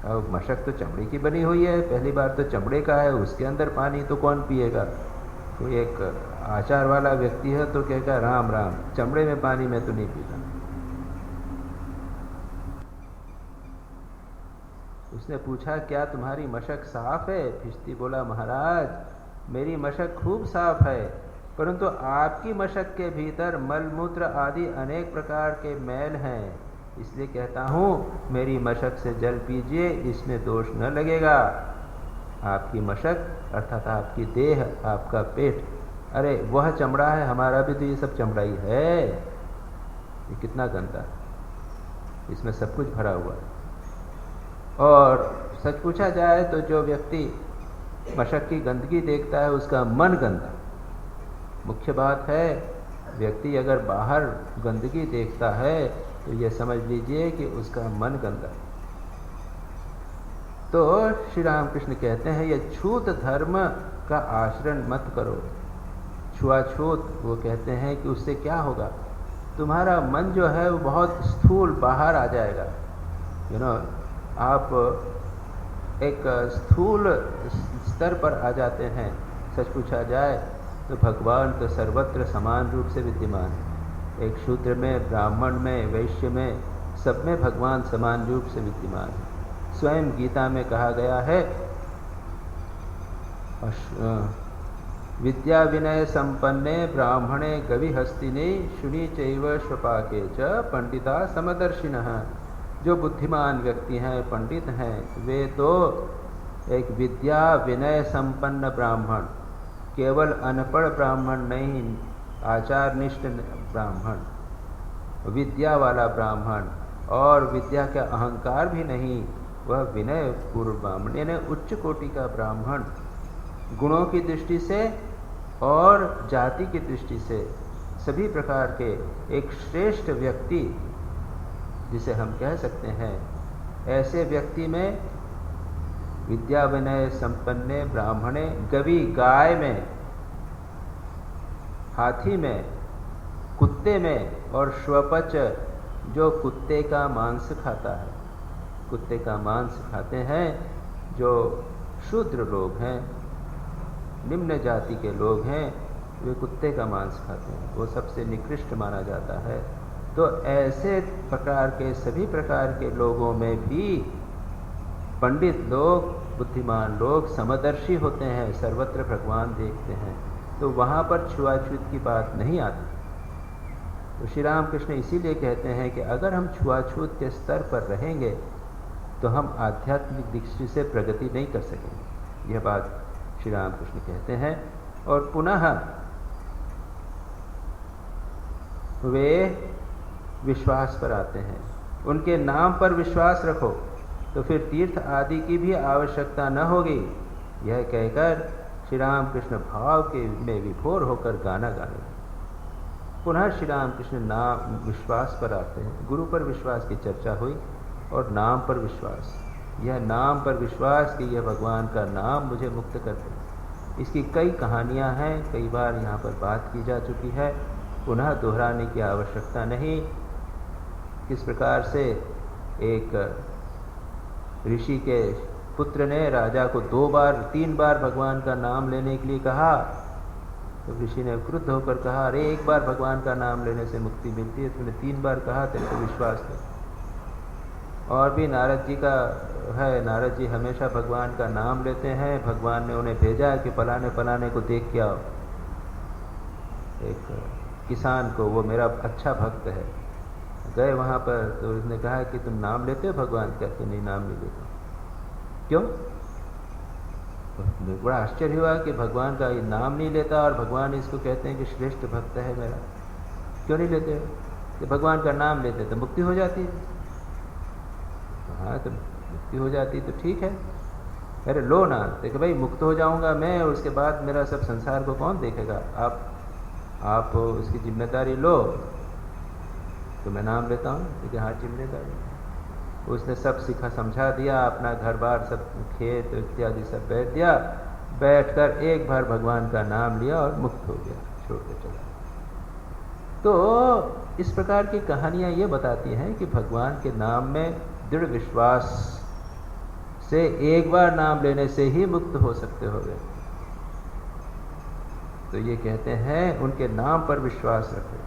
[SPEAKER 1] अब मशक तो चमड़े की बनी हुई है, पहली बार तो चमड़े का है, उसके अंदर पानी तो कौन पिएगा? कोई एक आचार वाला व्यक्ति है तो कहेगा राम राम, चमड़े में पानी मैं तो नहीं पीता। उसने पूछा, क्या तुम्हारी मशक साफ है? भिष्टी बोला, महाराज मेरी मशक खूब साफ है, परंतु आपकी मशक के भीतर मलमूत्र आदि अनेक प्रकार के मैल हैं, इसलिए कहता हूँ मेरी मशक से जल पीजिए, इसमें दोष न लगेगा। आपकी मशक अर्थात आपकी देह, आपका पेट, अरे वह चमड़ा है, हमारा भी तो ये सब चमड़ा ही है। ये कितना गंदा, इसमें सब कुछ भरा हुआ है। और सच पूछा जाए तो जो व्यक्ति मशक की गंदगी देखता है उसका मन गंदा। मुख्य बात है, व्यक्ति अगर बाहर गंदगी देखता है तो ये समझ लीजिए कि उसका मन गंदा। तो श्री रामकृष्ण कहते हैं, ये छूत धर्म का आचरण मत करो। छुआछूत, वो कहते हैं कि उससे क्या होगा, तुम्हारा मन जो है वो बहुत स्थूल बाहर आ जाएगा। आप एक स्थूल स्तर पर आ जाते हैं। सच पूछा जाए तो भगवान तो सर्वत्र समान रूप से विद्यमान है। एक शूद्र में, ब्राह्मण में, वैश्य में, सब में भगवान समान रूप से विद्यमान है। स्वयं गीता में कहा गया है, विद्या विनय संपन्ने ब्राह्मणे गविहस्तिने शुनि चैव स्वपाके च पंडिता समदर्शिनः। जो बुद्धिमान व्यक्ति हैं, पंडित हैं, वे तो एक विद्या विनय संपन्न ब्राह्मण, केवल अनपढ़ ब्राह्मण नहीं, आचारनिष्ठ ब्राह्मण, विद्या वाला ब्राह्मण, और विद्या का अहंकार भी नहीं, वह विनय पूर्व ब्राह्मण, यानी उच्च कोटि का ब्राह्मण, गुणों की दृष्टि से और जाति की दृष्टि से सभी प्रकार के एक श्रेष्ठ व्यक्ति जिसे हम कह सकते हैं, ऐसे व्यक्ति में विद्या विनय संपन्ने ब्राह्मणे गवि, गाय में, हाथी में, कुत्ते में, और श्वपच जो कुत्ते का मांस खाता है, कुत्ते का मांस खाते हैं जो शूद्र लोग हैं, निम्न जाति के लोग हैं, वे कुत्ते का मांस खाते हैं, वो सबसे निकृष्ट माना जाता है। तो ऐसे प्रकार के सभी प्रकार के लोगों में भी पंडित लोग, बुद्धिमान लोग समदर्शी होते हैं, सर्वत्र भगवान देखते हैं, तो वहाँ पर छुआछूत की बात नहीं आती। तो श्री राम कृष्ण इसीलिए कहते हैं कि अगर हम छुआछूत के स्तर पर रहेंगे तो हम आध्यात्मिक दृष्टि से प्रगति नहीं कर सकेंगे। यह बात श्री राम कृष्ण कहते हैं। और पुनः वे विश्वास पर आते हैं, उनके नाम पर विश्वास रखो तो फिर तीर्थ आदि की भी आवश्यकता न होगी। यह कहकर श्री राम कृष्ण भाव के में विभोर होकर गाना गाने। पुनः श्री राम कृष्ण नाम विश्वास पर आते हैं। गुरु पर विश्वास की चर्चा हुई और नाम पर विश्वास। यह नाम पर विश्वास कि यह भगवान का नाम मुझे मुक्त कर दे। इसकी कई कहानियां हैं, कई बार यहाँ पर बात की जा चुकी है, पुनः दोहराने की आवश्यकता नहीं। किस प्रकार से एक ऋषि के पुत्र ने राजा को 3 बार भगवान का नाम लेने के लिए कहा, तो ऋषि ने क्रुद्ध होकर कहा, अरे एक बार भगवान का नाम लेने से मुक्ति मिलती है, तुमने 3 बार कहा, तेरे को विश्वास है। और भी नारद जी का है, नारद जी हमेशा भगवान का नाम लेते हैं। भगवान ने उन्हें भेजा कि फलाने फलाने को देख के आओ, एक किसान को, वो मेरा अच्छा भक्त है। गए वहाँ पर तो उसने कहा कि तुम नाम लेते हो भगवान का? तो नहीं, नाम नहीं लेता। क्यों? तो बड़ा आश्चर्य हुआ कि भगवान का ये नाम नहीं लेता और भगवान इसको कहते हैं कि श्रेष्ठ भक्त है मेरा, क्यों नहीं लेते हो? कि भगवान का नाम लेते तो मुक्ति हो जाती है। हाँ, तो मुक्ति हो जाती तो ठीक है। अरे लो ना, देखो भाई मुक्त हो जाऊंगा मैं और उसके बाद मेरा सब संसार को कौन देखेगा? आप उसकी जिम्मेदारी लो। तो मैं नाम लेता हूँ, ठीक है, हाँ जिम्मेदारी। उसने सब सिखा समझा दिया, अपना घर बार सब खेत इत्यादि सब बैठ दिया, बैठकर एक बार भगवान का नाम लिया और मुक्त हो गया, छोड़ के चला। तो इस प्रकार की कहानियाँ ये बताती हैं कि भगवान के नाम में दृढ़ विश्वास से एक बार नाम लेने से ही मुक्त हो सकते हो गए। तो ये कहते हैं उनके नाम पर विश्वास रखो।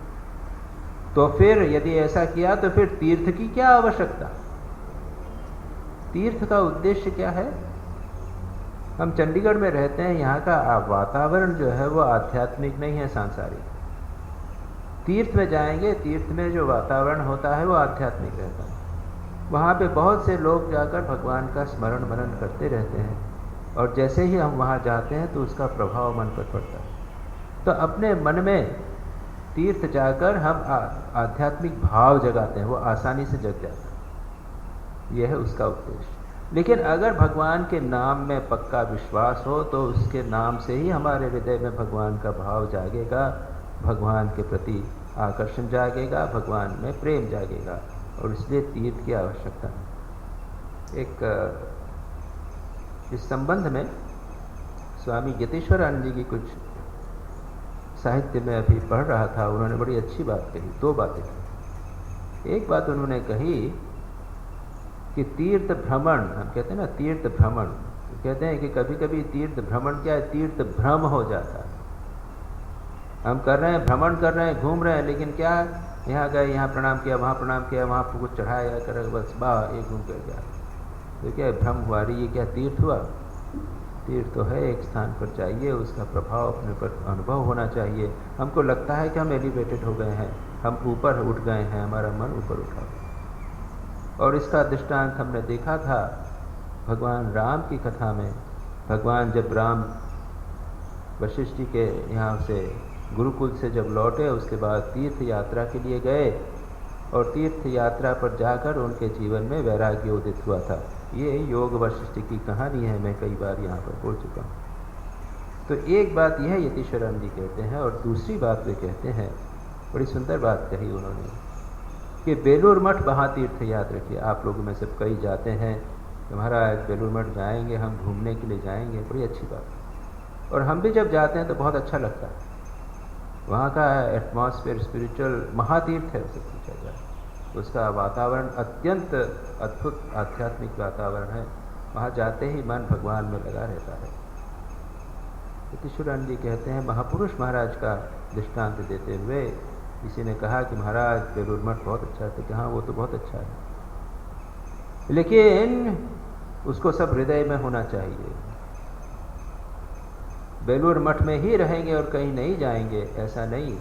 [SPEAKER 1] तो फिर यदि ऐसा किया तो फिर तीर्थ की क्या आवश्यकता? तीर्थ का उद्देश्य क्या है? हम चंडीगढ़ में रहते हैं, यहाँ का वातावरण जो है वो आध्यात्मिक नहीं है, सांसारिक। तीर्थ में जाएंगे, तीर्थ में जो वातावरण होता है वो आध्यात्मिक रहता है। वहाँ पे बहुत से लोग जाकर भगवान का स्मरण मनन करते रहते हैं, और जैसे ही हम वहाँ जाते हैं तो उसका प्रभाव मन पर पड़ता है। तो अपने मन में तीर्थ जाकर हम आध्यात्मिक भाव जगाते हैं, वो आसानी से जग जाता है। यह है उसका उद्देश्य। लेकिन अगर भगवान के नाम में पक्का विश्वास हो तो उसके नाम से ही हमारे हृदय में भगवान का भाव जागेगा, भगवान के प्रति आकर्षण जागेगा, भगवान में प्रेम जागेगा, और इसलिए तीर्थ की आवश्यकता है। इस संबंध में स्वामी यतीश्वरानंद जी की कुछ साहित्य में अभी पढ़ रहा था, उन्होंने बड़ी अच्छी बात कही, 2 बातें कही। एक बात उन्होंने कही कि तीर्थ भ्रमण, हम कहते हैं ना तीर्थ भ्रमण, तो कहते हैं कि कभी कभी तीर्थ भ्रमण क्या है, तीर्थ भ्रम हो जाता है। हम कर रहे हैं, भ्रमण कर रहे हैं, घूम रहे हैं, लेकिन क्या, यहाँ गए, यहाँ प्रणाम किया, वहाँ प्रणाम किया, वहाँ कुछ चढ़ाया कर, बस ये घूम कर गया। तो क्या भ्रम हुआ? ये क्या तीर्थ हुआ? तीर्थ तो है, एक स्थान पर चाहिए, उसका प्रभाव अपने पर अनुभव होना चाहिए। हमको लगता है कि हम एलिवेटेड हो गए हैं, हम ऊपर उठ गए हैं, हमारा मन ऊपर उठा। और इसका दृष्टांत हमने देखा था भगवान राम की कथा में। भगवान जब राम वशिष्ठ जी के यहाँ से गुरुकुल से जब लौटे, उसके बाद तीर्थ यात्रा के लिए गए, और तीर्थ यात्रा पर जाकर उनके जीवन में वैराग्य उदित हुआ था। ये योग वशिष्ठ की कहानी है, मैं कई बार यहाँ पर बोल चुका हूँ। तो एक बात यह यतीश्वरानंद जी कहते हैं, और दूसरी बात वे कहते हैं, बड़ी सुंदर बात कही उन्होंने, कि बेलूर मठ महातीर्थ, याद रखिए, आप लोगों में से कई जाते हैं, तुम्हारा बेलूर मठ जाएंगे, हम घूमने के लिए जाएंगे, बड़ी अच्छी बात। और हम भी जब जाते हैं तो बहुत अच्छा लगता है। वहाँ का एटमॉस्फेयर स्पिरिचुअल महातीर्थ है, उसे पूछा जाए। उसका वातावरण अत्यंत अद्भुत आध्यात्मिक वातावरण है। वहाँ जाते ही मन भगवान में लगा रहता है। यतीश्वरानंद जी कहते हैं, महापुरुष महाराज का दृष्टांत देते हुए किसी ने कहा कि महाराज बेलूर मठ बहुत अच्छा है, तो कहा वो तो बहुत अच्छा है, लेकिन उसको सब हृदय में होना चाहिए। बेलूर मठ में ही रहेंगे और कहीं नहीं जाएंगे, ऐसा नहीं।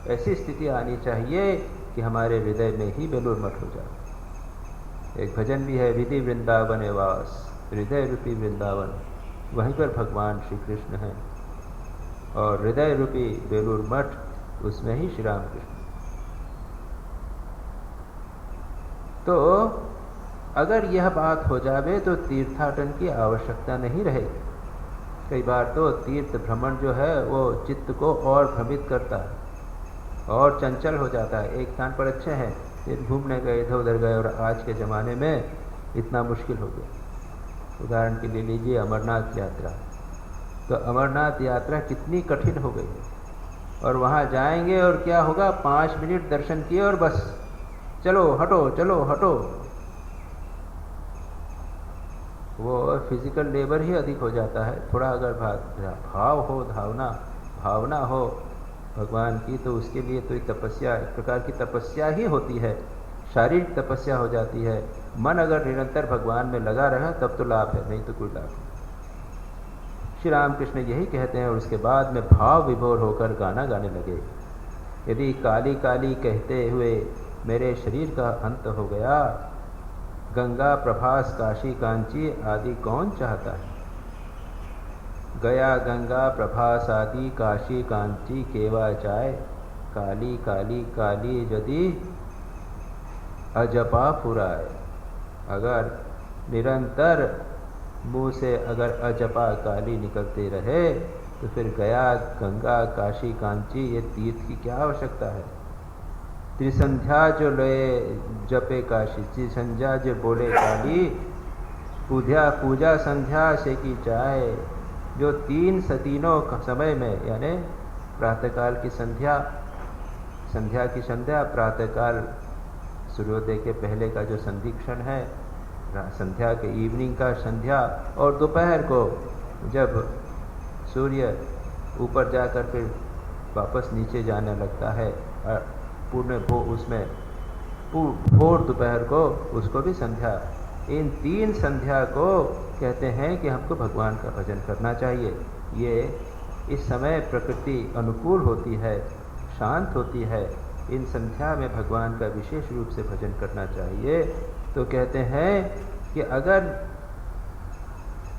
[SPEAKER 1] ऐसी स्थिति आनी चाहिए कि हमारे हृदय में ही बेलूर मठ हो जाए। एक भजन भी है, विधि वृंदावन वास, हृदय रूपी वृंदावन, वहीं पर भगवान श्री कृष्ण हैं, और हृदय रूपी बेलूर मठ, उसमें ही श्री राम कृष्ण। तो अगर यह बात हो जावे तो तीर्थाटन की आवश्यकता नहीं रहेगी। कई बार तो तीर्थ भ्रमण जो है वो चित्त को और भ्रमित करता है और चंचल हो जाता है। एक स्थान पर अच्छे हैं, फिर घूमने गए, इधर उधर गए, और आज के ज़माने में इतना मुश्किल हो गया। उदाहरण के लिए लीजिए अमरनाथ यात्रा। तो अमरनाथ यात्रा कितनी कठिन हो गई है, और वहाँ जाएंगे और क्या होगा, 5 मिनट दर्शन किए और बस चलो हटो, चलो हटो। वो फिजिकल लेबर ही अधिक हो जाता है। थोड़ा अगर भाव हो, भावना हो भगवान की, तो उसके लिए तो एक तपस्या, एक प्रकार की तपस्या ही होती है, शारीरिक तपस्या हो जाती है। मन अगर निरंतर भगवान में लगा रहा तब तो लाभ है, नहीं तो कोई लाभ नहीं। श्री रामकृष्ण यही कहते हैं, और उसके बाद में भाव विभोर होकर गाना गाने लगे। यदि काली काली कहते हुए मेरे शरीर का अंत हो गया, गंगा प्रभास काशी कांची आदि कौन चाहता है। गया गंगा प्रभास आदि काशी कांची केवा जाए, काली काली काली यदि अजपा फुराए। अगर निरंतर मुँह से अगर अजपा काली निकलते रहे तो फिर गया गंगा काशी कांची ये तीर्थ की क्या आवश्यकता है। त्रिसंध्या जो लये जपे काशी, त्रिसंध्या जो बोले काली, पूजा संध्या से की जाए। जो तीनों समय में, यानी प्रातःकाल की संध्या, की संध्या, प्रातःकाल सूर्योदय के पहले का जो संधि क्षण है, संध्या के इवनिंग का संध्या, और दोपहर को जब सूर्य ऊपर जाकर फिर वापस नीचे जाने लगता है, भोर दोपहर को, उसको भी संध्या। इन 3 संध्या को कहते हैं कि हमको भगवान का भजन करना चाहिए। ये इस समय प्रकृति अनुकूल होती है, शांत होती है, इन संध्या में भगवान का विशेष रूप से भजन करना चाहिए। तो कहते हैं कि अगर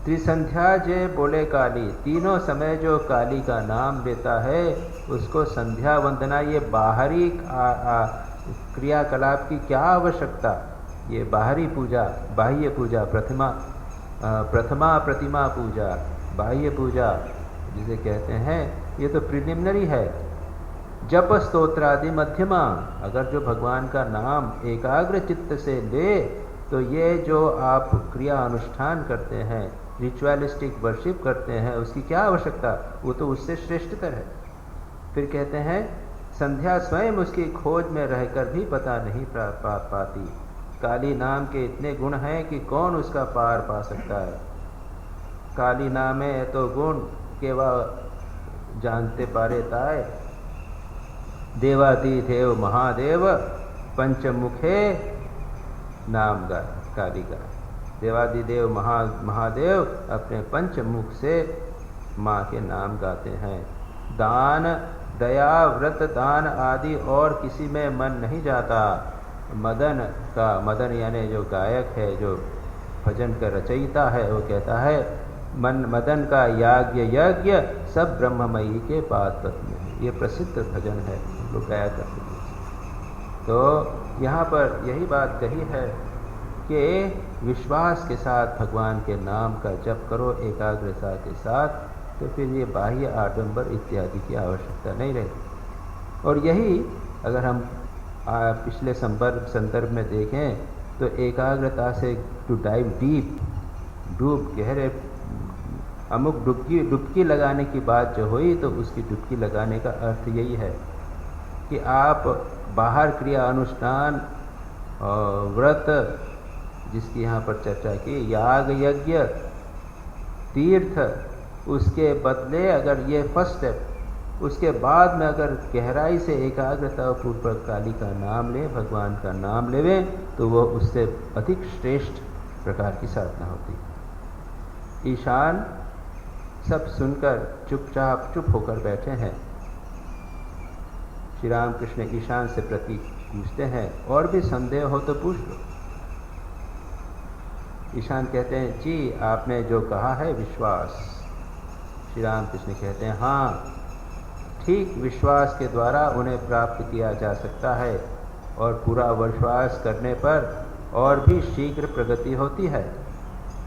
[SPEAKER 1] त्रिसंध्या जे बोले काली, तीनों समय जो काली का नाम लेता है उसको संध्या वंदना, ये बाहरी क्रियाकलाप की क्या आवश्यकता। ये बाहरी पूजा, बाह्य पूजा, प्रथमा प्रतिमा पूजा, बाह्य पूजा जिसे कहते हैं, ये तो प्रिलिमिनरी है। जप स्तोत्रादि मध्यमा, अगर जो भगवान का नाम एकाग्र चित्त से ले तो ये जो आप क्रिया अनुष्ठान करते हैं, रिचुअलिस्टिक वर्शिप करते हैं, उसकी क्या आवश्यकता, वो तो उससे श्रेष्ठतर है। फिर कहते हैं संध्या स्वयं उसकी खोज में रहकर भी पता नहीं पाती। काली नाम के इतने गुण हैं कि कौन उसका पार पा सकता है। काली नामे तो गुण केवा जानते पारे ताए, देवादि देव महादेव पंचमुखे नाम गा, काली का। देवादिदेव महादेव अपने पंचमुख से माँ के नाम गाते हैं। दान, दया, व्रत, दान आदि और किसी में मन नहीं जाता। मदन यानी जो गायक है, जो भजन का रचयिता है, वो कहता है मदन का यज्ञ सब ब्रह्ममयी के पाद पद्म है। ये प्रसिद्ध भजन है, लोग गाया करते हैं। तो यहाँ पर यही बात कही है कि विश्वास के साथ भगवान के नाम का जप करो, एकाग्रता के साथ, तो फिर ये बाह्य आडंबर इत्यादि की आवश्यकता नहीं रहेगी। और यही अगर हम पिछले संदर्भ में देखें तो एकाग्रता से टू डाइव डीप, डूब गहरे, अमुक डुबकी लगाने की बात जो हुई, तो उसकी डुबकी लगाने का अर्थ यही है कि आप बाहर क्रिया अनुष्ठान और व्रत जिसकी यहाँ पर चर्चा की, याग यज्ञ तीर्थ, उसके बदले अगर ये फर्स्ट स्टेप, उसके बाद में अगर गहराई से एकाग्रता पूर्वक काली का नाम ले, भगवान का नाम लेवे, तो वो उससे अधिक श्रेष्ठ प्रकार की साधना होती। ईशान सब सुनकर चुपचाप चुप होकर बैठे हैं। श्री राम कृष्ण ईशान से प्रतीक पूछते हैं, और भी संदेह हो तो पूछ लो। ईशान कहते हैं, जी आपने जो कहा है विश्वास। श्री राम कृष्ण कहते हैं, हाँ ठीक, विश्वास के द्वारा उन्हें प्राप्त किया जा सकता है, और पूरा विश्वास करने पर और भी शीघ्र प्रगति होती है।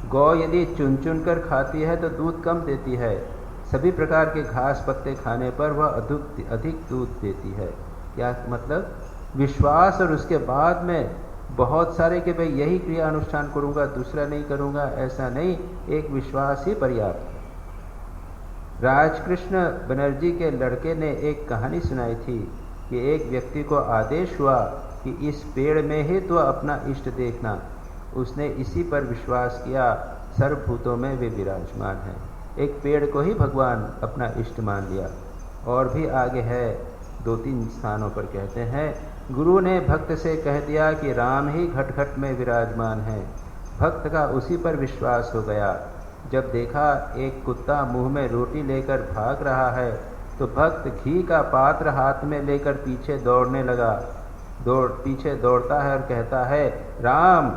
[SPEAKER 1] गौ यदि चुन चुन कर खाती है तो दूध कम देती है, सभी प्रकार के घास पत्ते खाने पर वह अधिक दूध देती है। क्या मतलब? विश्वास और उसके बाद में बहुत सारे कि भाई यही क्रिया अनुष्ठान करूँगा, दूसरा नहीं करूँगा, ऐसा नहीं, एक विश्वास ही पर्याप्त। राजकृष्ण बनर्जी के लड़के ने एक कहानी सुनाई थी कि एक व्यक्ति को आदेश हुआ कि इस पेड़ में ही तो अपना इष्ट देखना। उसने इसी पर विश्वास किया, सर्वभूतों में वे विराजमान हैं। एक पेड़ को ही भगवान अपना इष्ट मान लिया। और भी आगे है, 2-3 स्थानों पर कहते हैं, गुरु ने भक्त से कह दिया कि राम ही घट घट में विराजमान है। भक्त का उसी पर विश्वास हो गया। जब देखा एक कुत्ता मुंह में रोटी लेकर भाग रहा है, तो भक्त घी का पात्र हाथ में लेकर पीछे दौड़ने लगा। पीछे दौड़ता है और कहता है, राम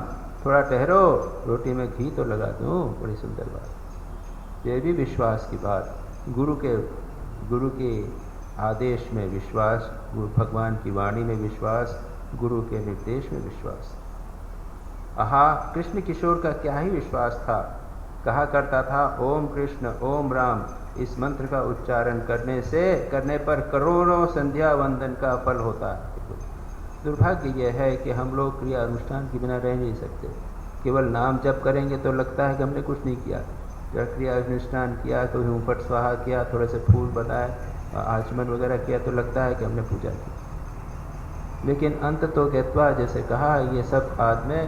[SPEAKER 1] थोड़ा ठहरो, रोटी में घी तो लगा दूं। बड़ी सुंदर बात। ये भी विश्वास की बात। गुरु के आदेश में विश्वास, भगवान की वाणी में विश्वास, गुरु के निर्देश में विश्वास। आहा, कृष्ण किशोर का क्या ही विश्वास था। कहा करता था, ओम कृष्ण ओम राम। इस मंत्र का उच्चारण करने पर करोड़ों संध्या वंदन का फल होता है। दुर्भाग्य यह है कि हम लोग क्रिया अनुष्ठान के बिना रह नहीं सकते। केवल नाम जप करेंगे तो लगता है कि हमने कुछ नहीं किया। जब क्रिया अनुष्ठान किया तो ऊपर स्वाहा किया, थोड़े से फूल बनाए, आचमन वगैरह किया तो लगता है कि हमने पूजा की। लेकिन अंत तो ज्ञात्वा, जैसे कहा, ये सब आदमी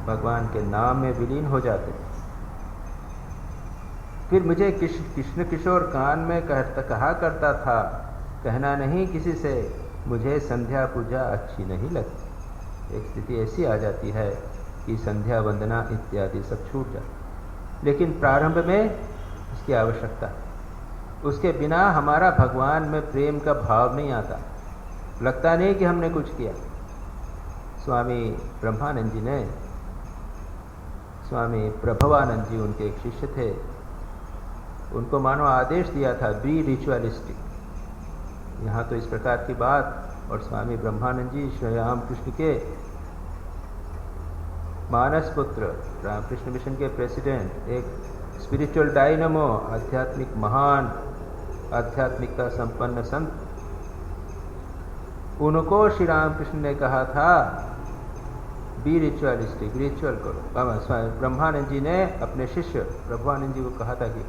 [SPEAKER 1] भगवान के नाम में विलीन हो जाते। फिर मुझे कृष्ण किशोर कान में कहा करता था, कहना नहीं किसी से, मुझे संध्या पूजा अच्छी नहीं लगती। एक स्थिति ऐसी आ जाती है कि संध्या वंदना इत्यादि सब छूट जाए। लेकिन प्रारंभ में इसकी आवश्यकता, उसके बिना हमारा भगवान में प्रेम का भाव नहीं आता। लगता नहीं कि हमने कुछ किया। स्वामी ब्रह्मानंद जी ने, स्वामी प्रभवानंद जी उनके एक शिष्य थे, उनको मानो आदेश दिया था, बी रिचुअलिस्टिक। यहाँ तो इस प्रकार की बात। और स्वामी ब्रह्मानंद जी श्री रामकृष्ण के मानस पुत्र, रामकृष्ण मिशन के प्रेसिडेंट, एक स्पिरिचुअल डायनमो, आध्यात्मिक महान, आध्यात्मिकता संपन्न संत, उनको श्री रामकृष्ण ने कहा था बी रिचुअलिस्टिक, रिचुअल करो। स्वामी ब्रह्मानंद जी ने अपने शिष्य प्रभुआनंद जी को कहा था कि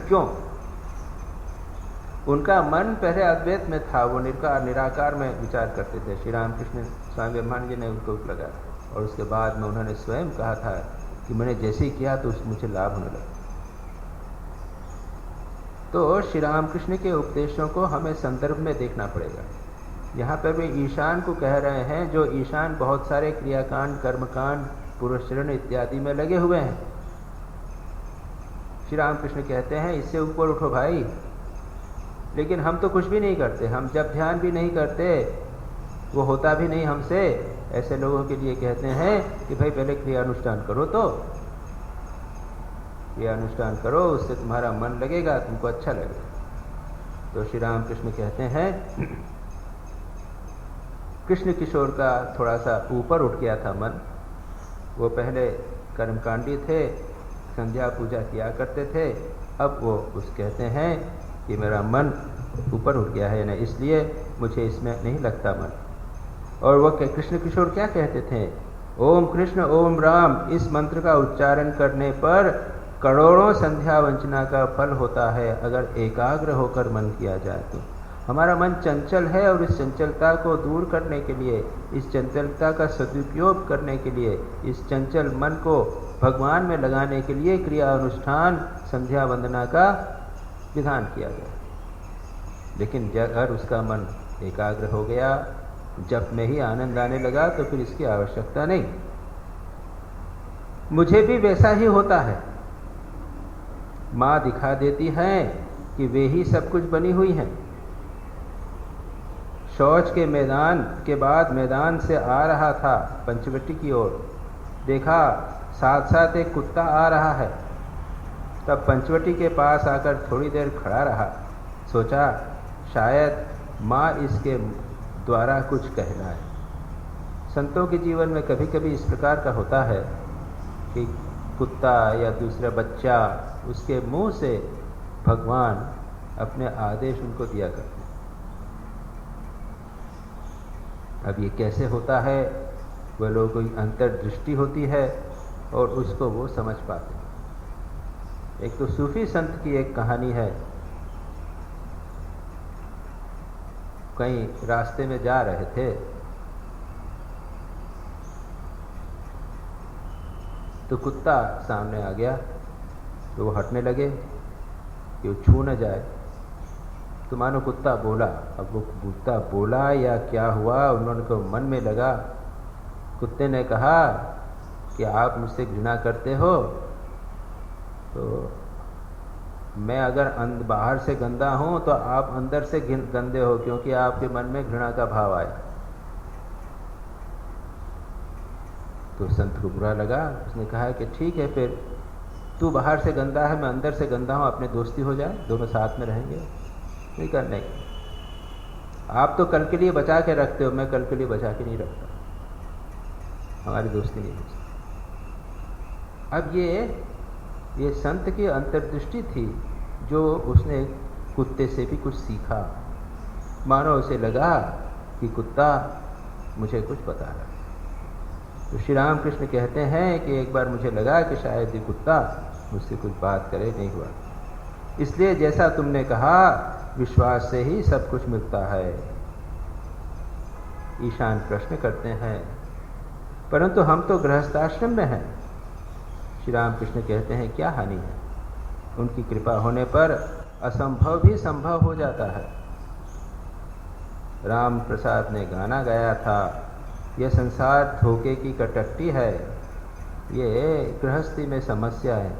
[SPEAKER 1] क्यों? उनका मन पहले अद्वैत में था, वो निराकार में विचार करते थे। श्री रामकृष्ण स्वामी ब्रह्मानंद जी ने उनको लगा, और उसके बाद में उन्होंने स्वयं कहा था कि मैंने जैसे ही किया तो मुझे लाभ होने लगा। तो श्री रामकृष्ण के उपदेशों को हमें संदर्भ में देखना पड़ेगा। यहाँ पर वे ईशान को कह रहे हैं, जो ईशान बहुत सारे क्रियाकांड, कर्मकांड, पुरुषरण इत्यादि में लगे हुए हैं। श्री रामकृष्ण कहते हैं, इससे ऊपर उठो भाई। लेकिन हम तो कुछ भी नहीं करते, हम जब ध्यान भी नहीं करते, वो होता भी नहीं हमसे। ऐसे लोगों के लिए कहते हैं कि भाई पहले क्रिया अनुष्ठान करो, तो क्रिया अनुष्ठान करो, उससे तुम्हारा मन लगेगा, तुमको अच्छा लगेगा। तो श्री रामकृष्ण कहते हैं, कृष्ण किशोर का थोड़ा सा ऊपर उठ गया था मन। वो पहले कर्मकांडी थे, संध्या पूजा किया करते थे। अब वो कुछ कहते हैं कि मेरा मन ऊपर उठ गया है ना, इसलिए मुझे इसमें नहीं लगता मन। और वो कृष्ण किशोर क्या कहते थे, ओम कृष्ण ओम राम, इस मंत्र का उच्चारण करने पर करोड़ों संध्या वंचना का फल होता है, अगर एकाग्र होकर मन किया जाए तो। हमारा मन चंचल है और इस चंचलता को दूर करने के लिए, इस चंचलता का सदुपयोग करने के लिए, इस चंचल मन को भगवान में लगाने के लिए क्रिया अनुष्ठान संध्या वंदना का विधान किया गया। लेकिन अगर उसका मन एकाग्र हो गया, जप में ही आनंद आने लगा, तो फिर इसकी आवश्यकता नहीं। मुझे भी वैसा ही होता है। माँ दिखा देती है कि वे ही सब कुछ बनी हुई हैं। शौच के मैदान के बाद मैदान से आ रहा था पंचवटी की ओर, देखा साथ साथ एक कुत्ता आ रहा है। तब पंचवटी के पास आकर थोड़ी देर खड़ा रहा, सोचा शायद माँ इसके द्वारा कुछ कहना है। संतों के जीवन में कभी कभी इस प्रकार का होता है कि कुत्ता या दूसरा बच्चा, उसके मुंह से भगवान अपने आदेश उनको दिया करते हैं। अब ये कैसे होता है? वह लोगों की अंतर्दृष्टि होती है और उसको वो समझ पाते हैं। एक तो सूफी संत की एक कहानी है। कहीं रास्ते में जा रहे थे तो कुत्ता सामने आ गया, तो वो हटने लगे कि वो छू न जाए। तो मानो कुत्ता बोला। अब वो कुत्ता बोला या क्या हुआ, उन्होंने को मन में लगा। कुत्ते ने कहा कि आप मुझसे घृणा करते हो, तो मैं अगर बाहर से गंदा हूं तो आप अंदर से गंदे हो, क्योंकि आपके मन में घृणा का भाव आया। तो संत को बुरा लगा। उसने कहा कि ठीक है, फिर तू बाहर से गंदा है, मैं अंदर से गंदा हूं, अपने दोस्ती हो जाए, दोनों साथ में रहेंगे। नहीं करने, आप तो कल के लिए बचा के रखते हो, मैं कल के लिए बचा के नहीं रखता, हमारी दोस्ती नहीं हो सकती। अब ये संत की अंतर्दृष्टि थी, जो उसने कुत्ते से भी कुछ सीखा। मानो उसे लगा कि कुत्ता मुझे कुछ बता रहा है। तो श्री राम कृष्ण कहते हैं कि एक बार मुझे लगा कि शायद ये कुत्ता मुझसे कुछ बात करे, नहीं हुआ। इसलिए जैसा तुमने कहा, विश्वास से ही सब कुछ मिलता है। ईशान प्रश्न करते हैं, परंतु हम तो गृहस्थाश्रम में हैं। श्री राम कृष्ण कहते हैं क्या हानि है? उनकी कृपा होने पर असंभव भी संभव हो जाता है। राम प्रसाद ने गाना गाया था, यह संसार धोखे की कटकटी है। ये गृहस्थी में समस्या है,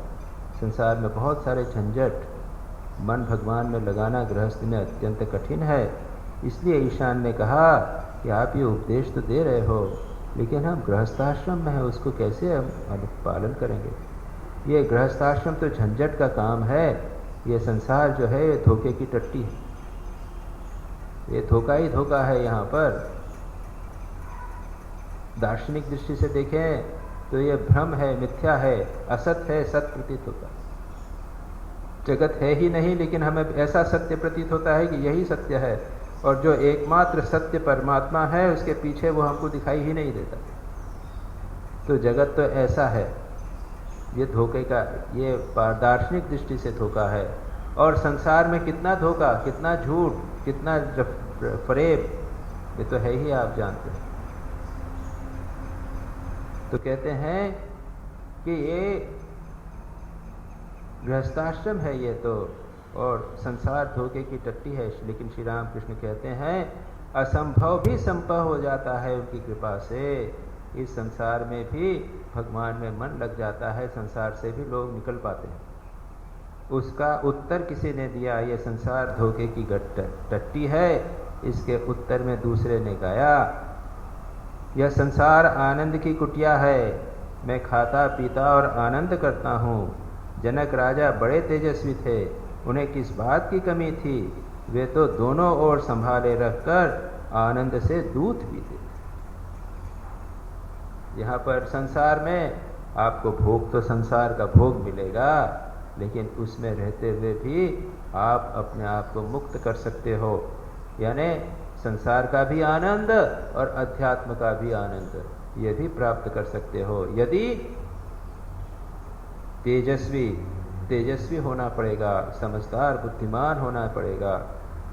[SPEAKER 1] संसार में बहुत सारे झंझट, मन भगवान में लगाना गृहस्थी में अत्यंत कठिन है। इसलिए ईशान ने कहा कि आप ये उपदेश तो दे रहे हो, लेकिन हम गृहस्थाश्रम में हैं, उसको कैसे हम पालन करेंगे? ये गृहस्थाश्रम तो झंझट का काम है, ये संसार जो है ये धोखे की टट्टी है, ये धोखा ही धोखा है। यहाँ पर दार्शनिक दृष्टि से देखें तो ये भ्रम है, मिथ्या है, असत है, सत्य प्रतीत होता है। जगत है ही नहीं, लेकिन हमें ऐसा सत्य प्रतीत होता है कि यही सत्य है, और जो एकमात्र सत्य परमात्मा है उसके पीछे वो हमको दिखाई ही नहीं देता। तो जगत तो ऐसा है, ये धोखे का, ये दार्शनिक दृष्टि से धोखा है। और संसार में कितना धोखा, कितना झूठ, कितना फरेब, ये तो है ही, आप जानते हैं। तो कहते हैं कि ये गृहस्थाश्रम है ये तो, और संसार धोखे की टट्टी है। लेकिन श्री राम कृष्ण कहते हैं असंभव भी संभव हो जाता है उनकी कृपा से। इस संसार में भी भगवान में मन लग जाता है, संसार से भी लोग निकल पाते हैं। उसका उत्तर किसी ने दिया, ये संसार धोखे की टट्टी है। इसके उत्तर में दूसरे ने गाया, यह संसार आनंद की कुटिया है, मैं खाता पीता और आनंद करता हूँ। जनक राजा बड़े तेजस्वी थे, उन्हें किस बात की कमी थी? वे तो दोनों ओर संभाले रखकर आनंद से दूध पीते थे। यहाँ पर संसार में आपको भोग तो संसार का भोग मिलेगा, लेकिन उसमें रहते हुए भी आप अपने आप को मुक्त कर सकते हो, यानी संसार का भी आनंद और अध्यात्म का भी आनंद ये भी प्राप्त कर सकते हो। यदि तेजस्वी होना पड़ेगा, समझदार बुद्धिमान होना पड़ेगा,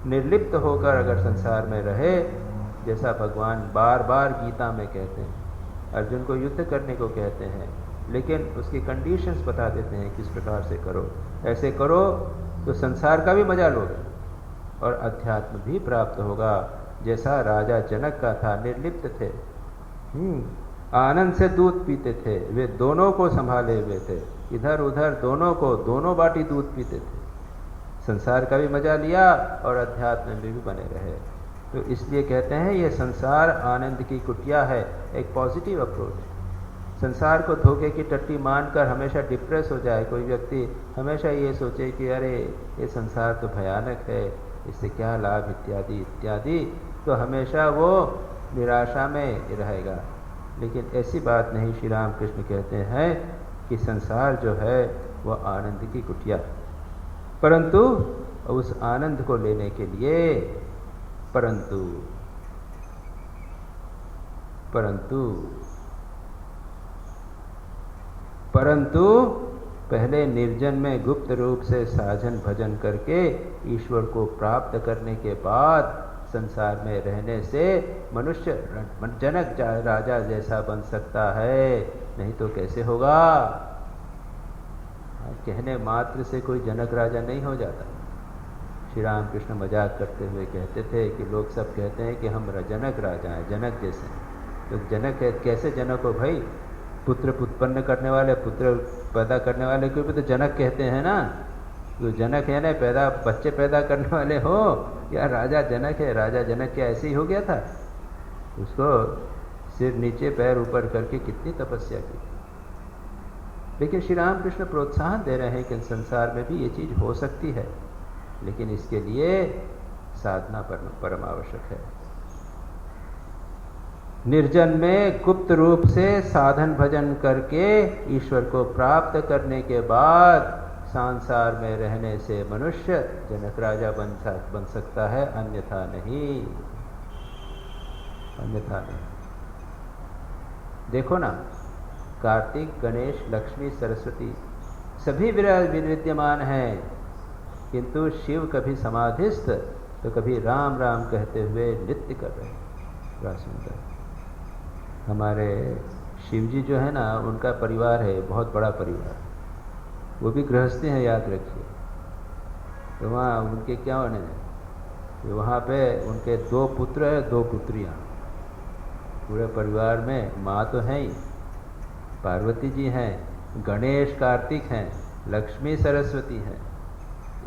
[SPEAKER 1] निर्लिप्त होकर अगर संसार में रहे, जैसा भगवान बार बार गीता में कहते हैं, अर्जुन को युद्ध करने को कहते हैं, लेकिन उसकी कंडीशंस बता देते हैं किस प्रकार से करो, ऐसे करो तो संसार का भी मजा लोगे और अध्यात्म भी प्राप्त होगा। जैसा राजा जनक का था, निर्लिप्त थे, आनंद से दूध पीते थे, वे दोनों को संभाले हुए थे, इधर उधर दोनों बाटी दूध पीते थे, संसार का भी मजा लिया और अध्यात्म में भी बने रहे। तो इसलिए कहते हैं ये संसार आनंद की कुटिया है, एक पॉजिटिव अप्रोच। संसार को धोखे की टट्टी मानकर हमेशा डिप्रेस हो जाए कोई व्यक्ति, हमेशा ये सोचे कि अरे ये संसार तो भयानक है, इससे क्या लाभ इत्यादि इत्यादि, तो हमेशा वो निराशा में रहेगा। लेकिन ऐसी बात नहीं, श्री राम कृष्ण कहते हैं कि संसार जो है वह आनंद की कुटिया, परंतु उस आनंद को लेने के लिए परंतु पहले निर्जन में गुप्त रूप से साधन भजन करके ईश्वर को प्राप्त करने के बाद संसार में रहने से मनुष्य जनक राजा जैसा बन सकता है, नहीं तो कैसे होगा। कहने मात्र से कोई जनक राजा नहीं हो जाता। श्री राम कृष्ण मजाक करते हुए कहते थे कि लोग सब कहते हैं कि हम जनक राजा हैं, जनक जैसे। तो जनक है, कैसे जनक हो भाई? पुत्र उत्पन्न करने वाले, पुत्र पैदा करने वाले को भी तो जनक कहते हैं ना। जो जनक है ना, बच्चे पैदा करने वाले हो, या राजा जनक है? राजा जनक क्या ऐसे ही हो गया था? उसको सिर नीचे पैर ऊपर करके कितनी तपस्या की। लेकिन श्री राम कृष्ण प्रोत्साहन दे रहे हैं कि संसार में भी ये चीज हो सकती है, लेकिन इसके लिए साधना परम आवश्यक है। निर्जन में गुप्त रूप से साधन भजन करके ईश्वर को प्राप्त करने के बाद संसार में रहने से मनुष्य जनक राजा बन सकता है, अन्यथा नहीं। देखो ना, कार्तिक, गणेश, लक्ष्मी, सरस्वती सभी विराजमान हैं, किंतु शिव कभी समाधिस्थ तो कभी राम राम कहते हुए नृत्य कर रहे हैं। बड़ा सुंदर। हमारे शिव जी जो है ना, उनका परिवार है, बहुत बड़ा परिवार, वो भी गृहस्थी हैं, याद रखिए। तो वहाँ उनके क्या होने, वहाँ पे उनके 2 पुत्र है, 2 पुत्रियाँ। पूरे परिवार में माँ तो है ही, पार्वती जी हैं, गणेश कार्तिक हैं, लक्ष्मी सरस्वती हैं।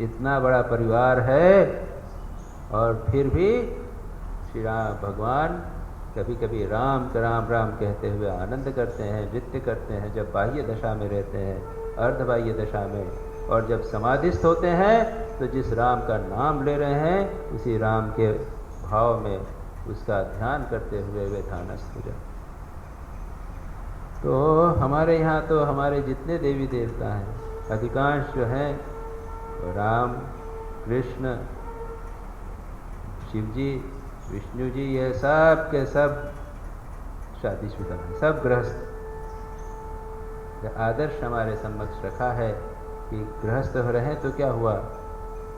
[SPEAKER 1] इतना बड़ा परिवार है और फिर भी श्री राम भगवान कभी कभी राम राम कहते हुए आनंद करते हैं, नृत्य करते हैं, जब बाह्य दशा में रहते हैं, अर्धबाह्य दशा में। और जब समाधिस्थ होते हैं तो जिस राम का नाम ले रहे हैं उसी राम के भाव में उसका ध्यान करते हुए वे ध्यानस्थ हो जाते। तो हमारे यहाँ तो हमारे जितने देवी देवता हैं अधिकांश जो हैं राम, कृष्ण, शिव जी, विष्णु जी, ये सब के सब शादीशुदा हैं, सब गृहस्थ। आदर्श हमारे समक्ष रखा है कि गृहस्थ हो रहे तो क्या हुआ,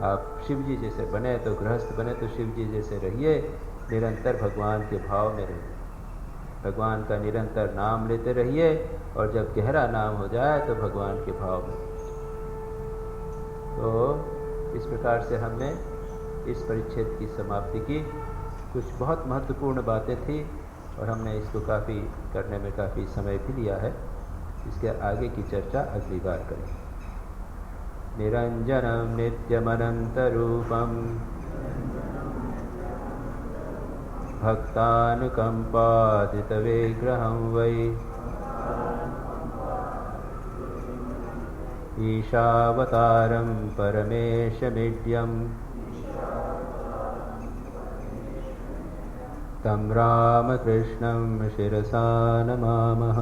[SPEAKER 1] आप शिव जी जैसे बने तो गृहस्थ बने तो शिव जी जैसे रहिए, निरंतर भगवान के भाव में रहिए, भगवान का निरंतर नाम लेते रहिए, और जब गहरा नाम हो जाए तो भगवान के भाव में। तो इस प्रकार से हमने इस परिच्छेद की समाप्ति की। कुछ बहुत महत्वपूर्ण बातें थी और हमने इसको काफ़ी करने में काफ़ी समय भी लिया है। इसके आगे की चर्चा अगली बार करें। निरंजनम नित्यमनंतरूपम भक्तानुकंपादितविग्रहं वै ईशावतारं परमेशमीड्यं तं रामकृष्णं शिरसा नमामः।